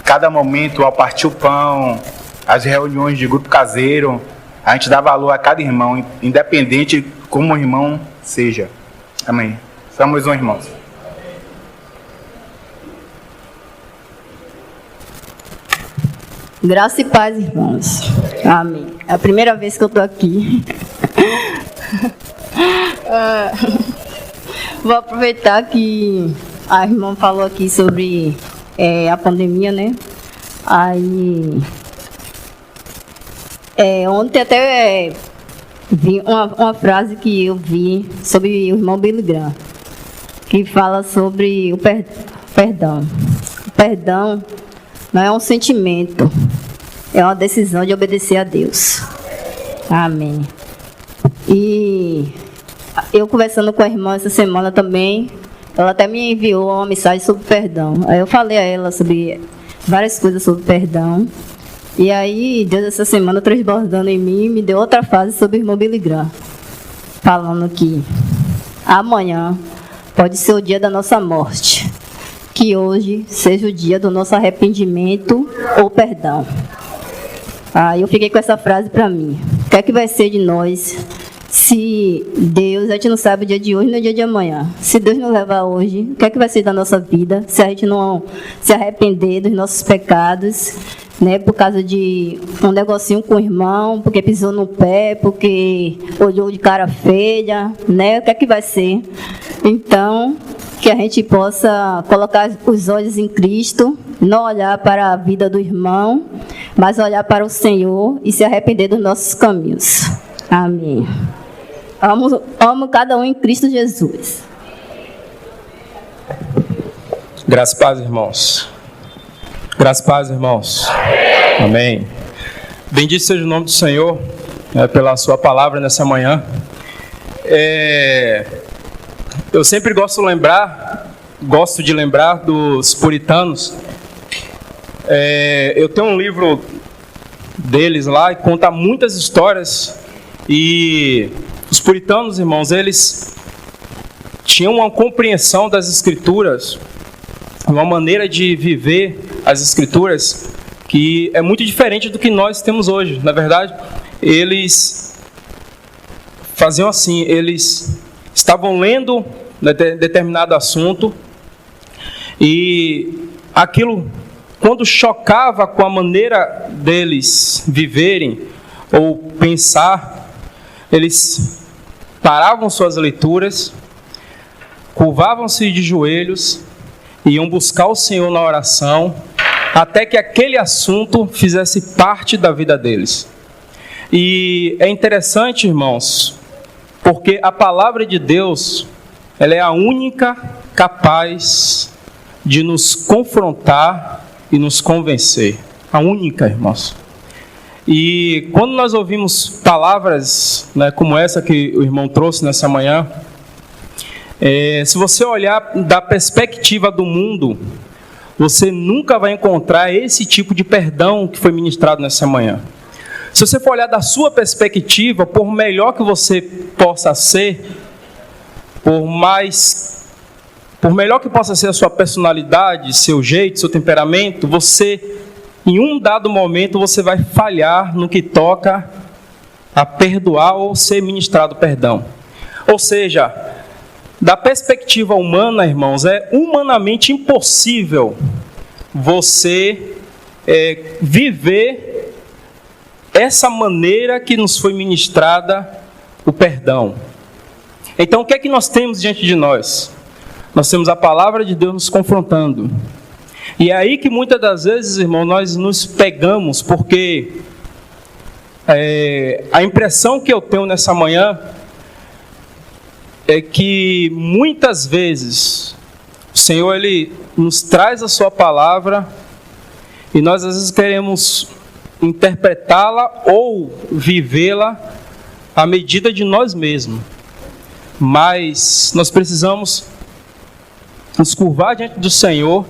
cada momento, ao partir o pão, as reuniões de grupo caseiro, a gente dá valor a cada irmão, independente como o irmão seja. Amém. Somos um, irmãos. Graça e paz, irmãos. Amém. É a primeira vez que eu estou aqui. Vou aproveitar que a irmã falou aqui sobre a pandemia, né? Aí, ontem até vi uma frase que eu vi sobre o irmão Billy Graham, que fala sobre o perdão. O perdão não é um sentimento, é uma decisão de obedecer a Deus. Amém. E eu conversando com a irmã essa semana também, ela até me enviou uma mensagem sobre perdão. Aí eu falei a ela sobre várias coisas sobre perdão. E aí, Deus essa semana transbordando em mim, me deu outra frase sobre o irmão Billy Graham, falando que amanhã pode ser o dia da nossa morte, que hoje seja o dia do nosso arrependimento ou perdão. Aí eu fiquei com essa frase para mim. O que é que vai ser de nós se Deus, a gente não sabe o dia de hoje nem o dia de amanhã. Se Deus nos levar hoje, o que é que vai ser da nossa vida se a gente não se arrepender dos nossos pecados, né, por causa de um negocinho com o irmão, porque pisou no pé, porque olhou de cara feia, né? O que é que vai ser? Então, que a gente possa colocar os olhos em Cristo, não olhar para a vida do irmão, mas olhar para o Senhor e se arrepender dos nossos caminhos. Amém. Amo cada um em Cristo Jesus. Graças e paz, irmãos. Graças e paz, irmãos. Amém. Bendito seja o nome do Senhor, pela sua palavra nessa manhã. Eu sempre gosto de lembrar dos puritanos. Eu tenho um livro deles lá que conta muitas histórias. E os puritanos, irmãos, eles tinham uma compreensão das Escrituras, uma maneira de viver as Escrituras que é muito diferente do que nós temos hoje. Na verdade, eles faziam assim, eles estavam lendo determinado assunto e aquilo, quando chocava com a maneira deles viverem ou pensar, eles paravam suas leituras, curvavam-se de joelhos, iam buscar o Senhor na oração, até que aquele assunto fizesse parte da vida deles. E é interessante, irmãos, porque a palavra de Deus, ela é a única capaz de nos confrontar e nos convencer. A única, irmãos. E quando nós ouvimos palavras, né, como essa que o irmão trouxe nessa manhã, se você olhar da perspectiva do mundo, você nunca vai encontrar esse tipo de perdão que foi ministrado nessa manhã. Se você for olhar da sua perspectiva, por melhor que você possa ser, por melhor que possa ser a sua personalidade, seu jeito, seu temperamento, você, em um dado momento, você vai falhar no que toca a perdoar ou ser ministrado perdão. Ou seja, da perspectiva humana, irmãos, é humanamente impossível você viver essa maneira que nos foi ministrada o perdão. Então, o que é que nós temos diante de nós? Nós temos a palavra de Deus nos confrontando. E é aí que muitas das vezes, irmão, nós nos pegamos, porque a impressão que eu tenho nessa manhã é que muitas vezes o Senhor, Ele nos traz a sua palavra e nós às vezes queremos interpretá-la ou vivê-la à medida de nós mesmos. Mas nós precisamos nos curvar diante do Senhor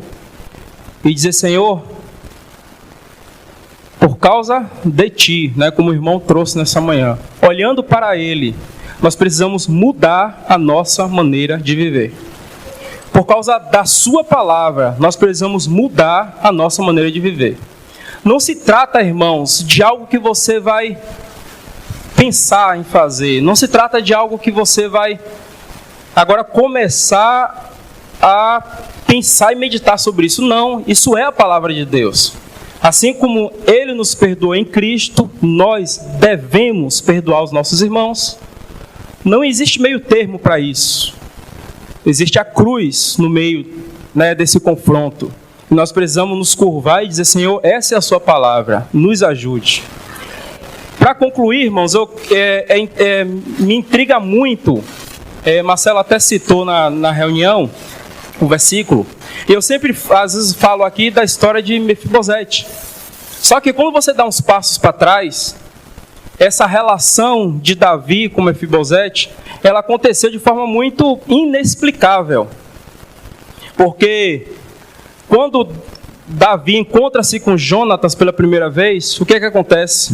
e dizer: Senhor, por causa de ti, né, como o irmão trouxe nessa manhã, olhando para ele, nós precisamos mudar a nossa maneira de viver. Por causa da sua palavra, nós precisamos mudar a nossa maneira de viver. Não se trata, irmãos, de algo que você vai pensar em fazer. Não se trata de algo que você vai agora começar a pensar e meditar sobre isso. Não, isso é a palavra de Deus. Assim como Ele nos perdoou em Cristo, nós devemos perdoar os nossos irmãos. Não existe meio termo para isso. Existe a cruz no meio, né, desse confronto. E nós precisamos nos curvar e dizer: Senhor, essa é a sua palavra, nos ajude. Para concluir, irmãos, me intriga muito, Marcelo até citou na reunião o versículo, e eu sempre, às vezes, falo aqui da história de Mefibosete. Só que quando você dá uns passos para trás, essa relação de Davi com Mefibosete, ela aconteceu de forma muito inexplicável. Porque quando Davi encontra-se com Jonatas pela primeira vez, o que é que acontece?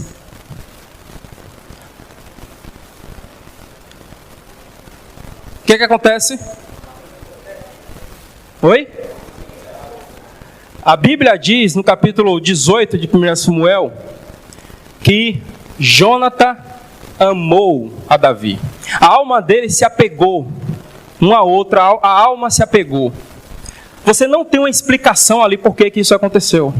O que é que acontece? Oi? A Bíblia diz, no capítulo 18 de 1 Samuel, que Jonatã amou a Davi. A alma dele se apegou uma a outra, a alma se apegou. Você não tem uma explicação ali por que isso aconteceu.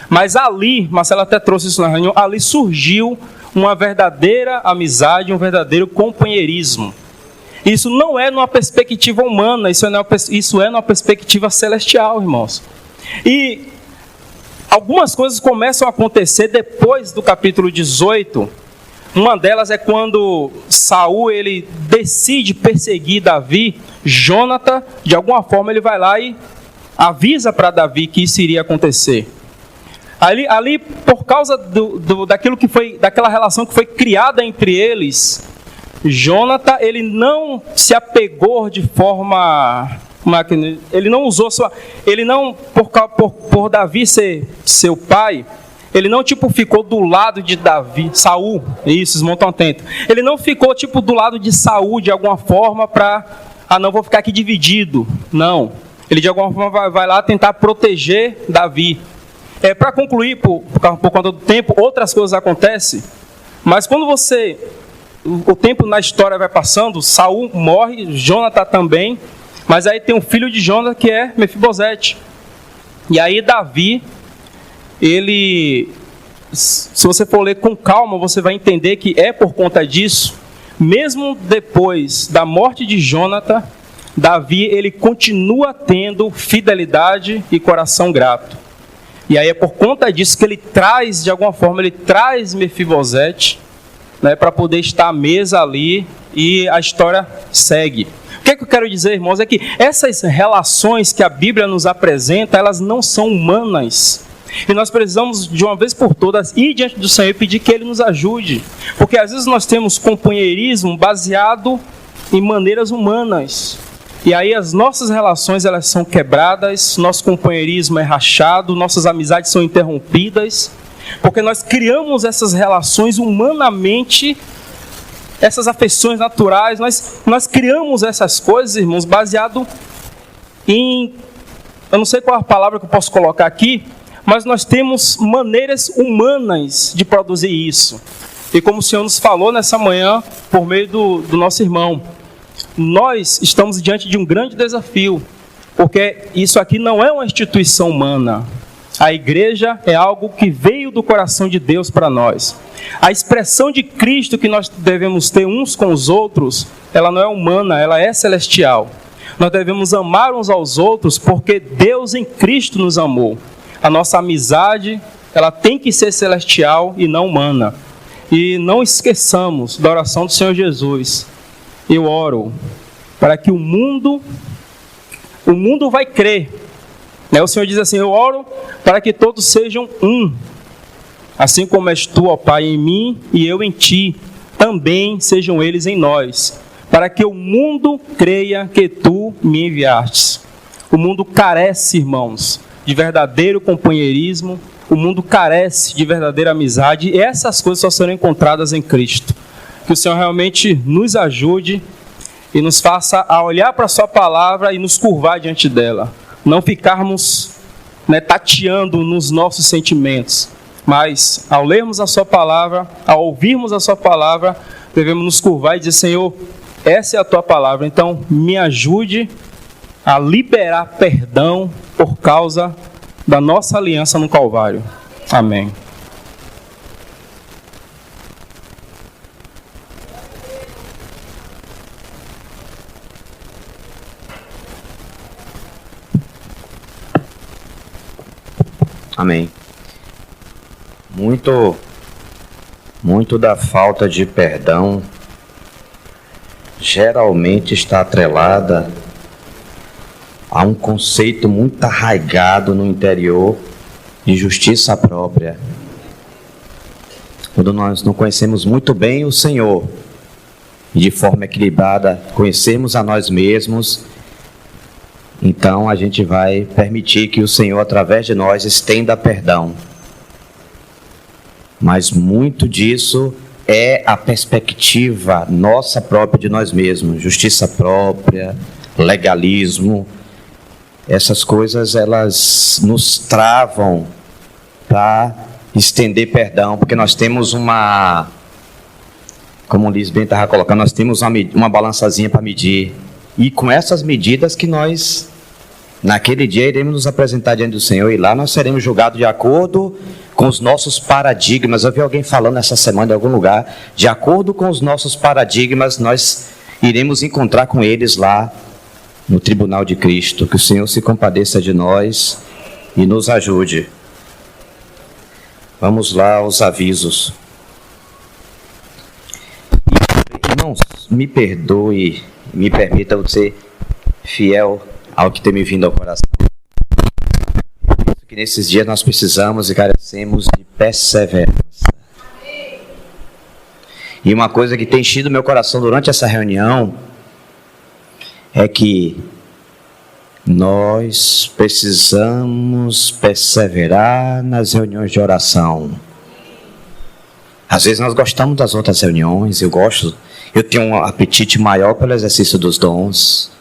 Mas ali, Marcelo até trouxe isso na reunião, ali surgiu uma verdadeira amizade, um verdadeiro companheirismo. Isso não é numa perspectiva humana, isso é numa perspectiva celestial, irmãos. E algumas coisas começam a acontecer depois do capítulo 18. Uma delas é quando Saul ele decide perseguir Davi. Jonatã, de alguma forma, ele vai lá e avisa para Davi que isso iria acontecer. Ali por causa daquela relação que foi criada entre eles, Jonatã, ele não se apegou de forma... Ele não usou por Davi ser seu pai, ele não ficou do lado de Davi, Saul, isso, vocês estão atentos. Ele não ficou do lado de Saul de alguma forma para, não vou ficar aqui dividido. Não, ele de alguma forma vai lá tentar proteger Davi. Para concluir, por conta do tempo, outras coisas acontecem, mas quando o tempo na história vai passando, Saul morre, Jonatã também, mas aí tem um filho de Jonatã que é Mefibosete. E aí Davi, se você for ler com calma, você vai entender que é por conta disso, mesmo depois da morte de Jonatã, Davi ele continua tendo fidelidade e coração grato. E aí é por conta disso que ele traz, de alguma forma, Mefibosete, né, para poder estar à mesa ali, e a história segue. O que eu quero dizer, irmãos, é que essas relações que a Bíblia nos apresenta, elas não são humanas. E nós precisamos, de uma vez por todas, ir diante do Senhor e pedir que Ele nos ajude. Porque às vezes nós temos companheirismo baseado em maneiras humanas. E aí as nossas relações elas são quebradas, nosso companheirismo é rachado, nossas amizades são interrompidas. Porque nós criamos essas relações humanamente, essas afeições naturais, nós criamos essas coisas, irmãos, baseado em... Eu não sei qual é a palavra que eu posso colocar aqui, mas nós temos maneiras humanas de produzir isso. E como o Senhor nos falou nessa manhã, por meio do nosso irmão, nós estamos diante de um grande desafio, porque isso aqui não é uma instituição humana. A igreja é algo que veio do coração de Deus para nós. A expressão de Cristo que nós devemos ter uns com os outros, ela não é humana, ela é celestial. Nós devemos amar uns aos outros porque Deus em Cristo nos amou. A nossa amizade, ela tem que ser celestial e não humana. E não esqueçamos da oração do Senhor Jesus. Eu oro para que o mundo vai crer. O Senhor diz assim: eu oro para que todos sejam um. Assim como és tu, ó Pai, em mim e eu em ti, também sejam eles em nós, para que o mundo creia que tu me enviastes. O mundo carece, irmãos, de verdadeiro companheirismo, O mundo carece de verdadeira amizade e essas coisas só serão encontradas em Cristo. Que o Senhor realmente nos ajude e nos faça a olhar para a sua palavra e nos curvar diante dela. Não ficarmos tateando nos nossos sentimentos, mas ao lermos a sua palavra, ao ouvirmos a sua palavra, devemos nos curvar e dizer: Senhor, essa é a tua palavra, então me ajude a liberar perdão por causa da nossa aliança no Calvário. Amém. Amém. Muito da falta de perdão geralmente está atrelada a um conceito muito arraigado no interior de justiça própria. Quando nós não conhecemos muito bem o Senhor e de forma equilibrada conhecemos a nós mesmos, então a gente vai permitir que o Senhor, através de nós, estenda perdão. Mas muito disso é a perspectiva nossa própria de nós mesmos, justiça própria, legalismo. Essas coisas, elas nos travam para estender perdão, porque nós temos uma, como o Liz bem estava colocando, nós temos uma balançazinha para medir. E com essas medidas que nós, naquele dia, iremos nos apresentar diante do Senhor, e lá nós seremos julgados de acordo com os nossos paradigmas. Eu vi alguém falando essa semana em algum lugar, de acordo com os nossos paradigmas, nós iremos encontrar com eles lá no tribunal de Cristo. Que o Senhor se compadeça de nós e nos ajude. Vamos lá aos avisos. Irmãos, me perdoe, me permita eu ser fiel ao que tem me vindo ao coração. Que nesses dias nós precisamos e carecemos de perseverança. E uma coisa que tem enchido meu coração durante essa reunião é que nós precisamos perseverar nas reuniões de oração. Às vezes nós gostamos das outras reuniões, eu tenho um apetite maior pelo exercício dos dons,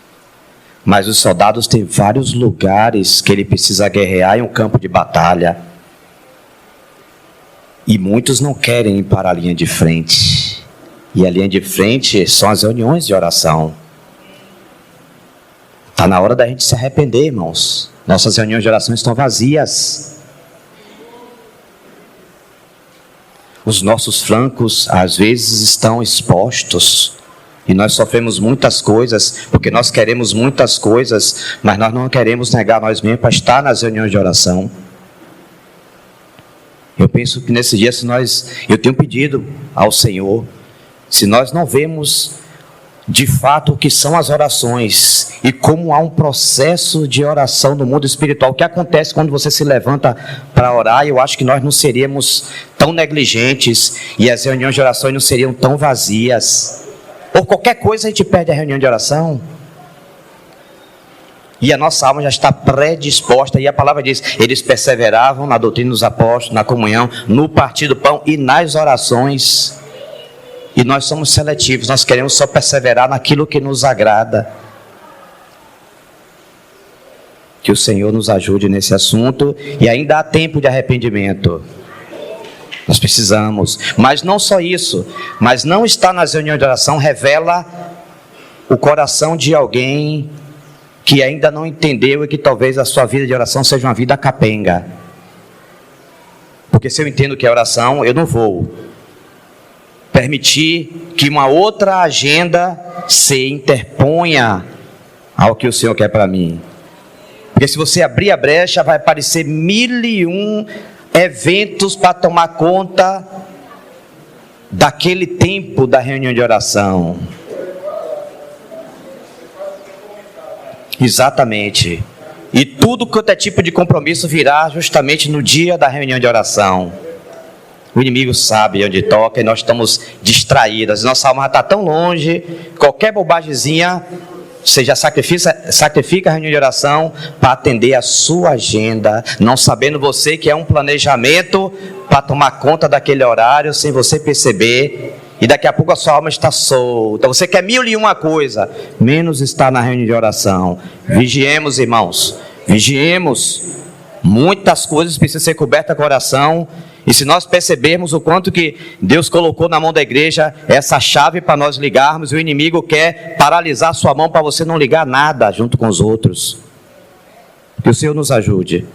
mas os soldados têm vários lugares que ele precisa guerrear em um campo de batalha. E muitos não querem ir para a linha de frente. E a linha de frente são as reuniões de oração. Está na hora da gente se arrepender, irmãos. Nossas reuniões de oração estão vazias. Os nossos flancos, às vezes, estão expostos. E nós sofremos muitas coisas, porque nós queremos muitas coisas, mas nós não queremos negar nós mesmos para estar nas reuniões de oração. Eu penso que nesse dia, eu tenho pedido ao Senhor, se nós não vemos de fato o que são as orações e como há um processo de oração no mundo espiritual, o que acontece quando você se levanta para orar, eu acho que nós não seríamos tão negligentes e as reuniões de oração não seriam tão vazias. Por qualquer coisa a gente perde a reunião de oração. E a nossa alma já está predisposta. E a palavra diz, eles perseveravam na doutrina dos apóstolos, na comunhão, no partir do pão e nas orações. E nós somos seletivos, nós queremos só perseverar naquilo que nos agrada. Que o Senhor nos ajude nesse assunto. E ainda há tempo de arrependimento. Nós precisamos, mas não só isso, mas não estar nas reuniões de oração revela o coração de alguém que ainda não entendeu e que talvez a sua vida de oração seja uma vida capenga. Porque se eu entendo que é oração, eu não vou permitir que uma outra agenda se interponha ao que o Senhor quer para mim. Porque se você abrir a brecha, vai aparecer 1001 eventos para tomar conta daquele tempo da reunião de oração. Exatamente. E tudo quanto é tipo de compromisso virá justamente no dia da reunião de oração. O inimigo sabe onde toca e nós estamos distraídos. Nossa alma está tão longe, qualquer bobagemzinha Você já sacrifica a reunião de oração para atender a sua agenda, não sabendo você que é um planejamento para tomar conta daquele horário sem você perceber, e daqui a pouco a sua alma está solta. Você quer 1001 coisa, menos estar na reunião de oração. Vigiemos, irmãos, vigiemos. Muitas coisas precisam ser cobertas com oração. E se nós percebermos o quanto que Deus colocou na mão da igreja essa chave para nós ligarmos, o inimigo quer paralisar sua mão para você não ligar nada junto com os outros. Que o Senhor nos ajude.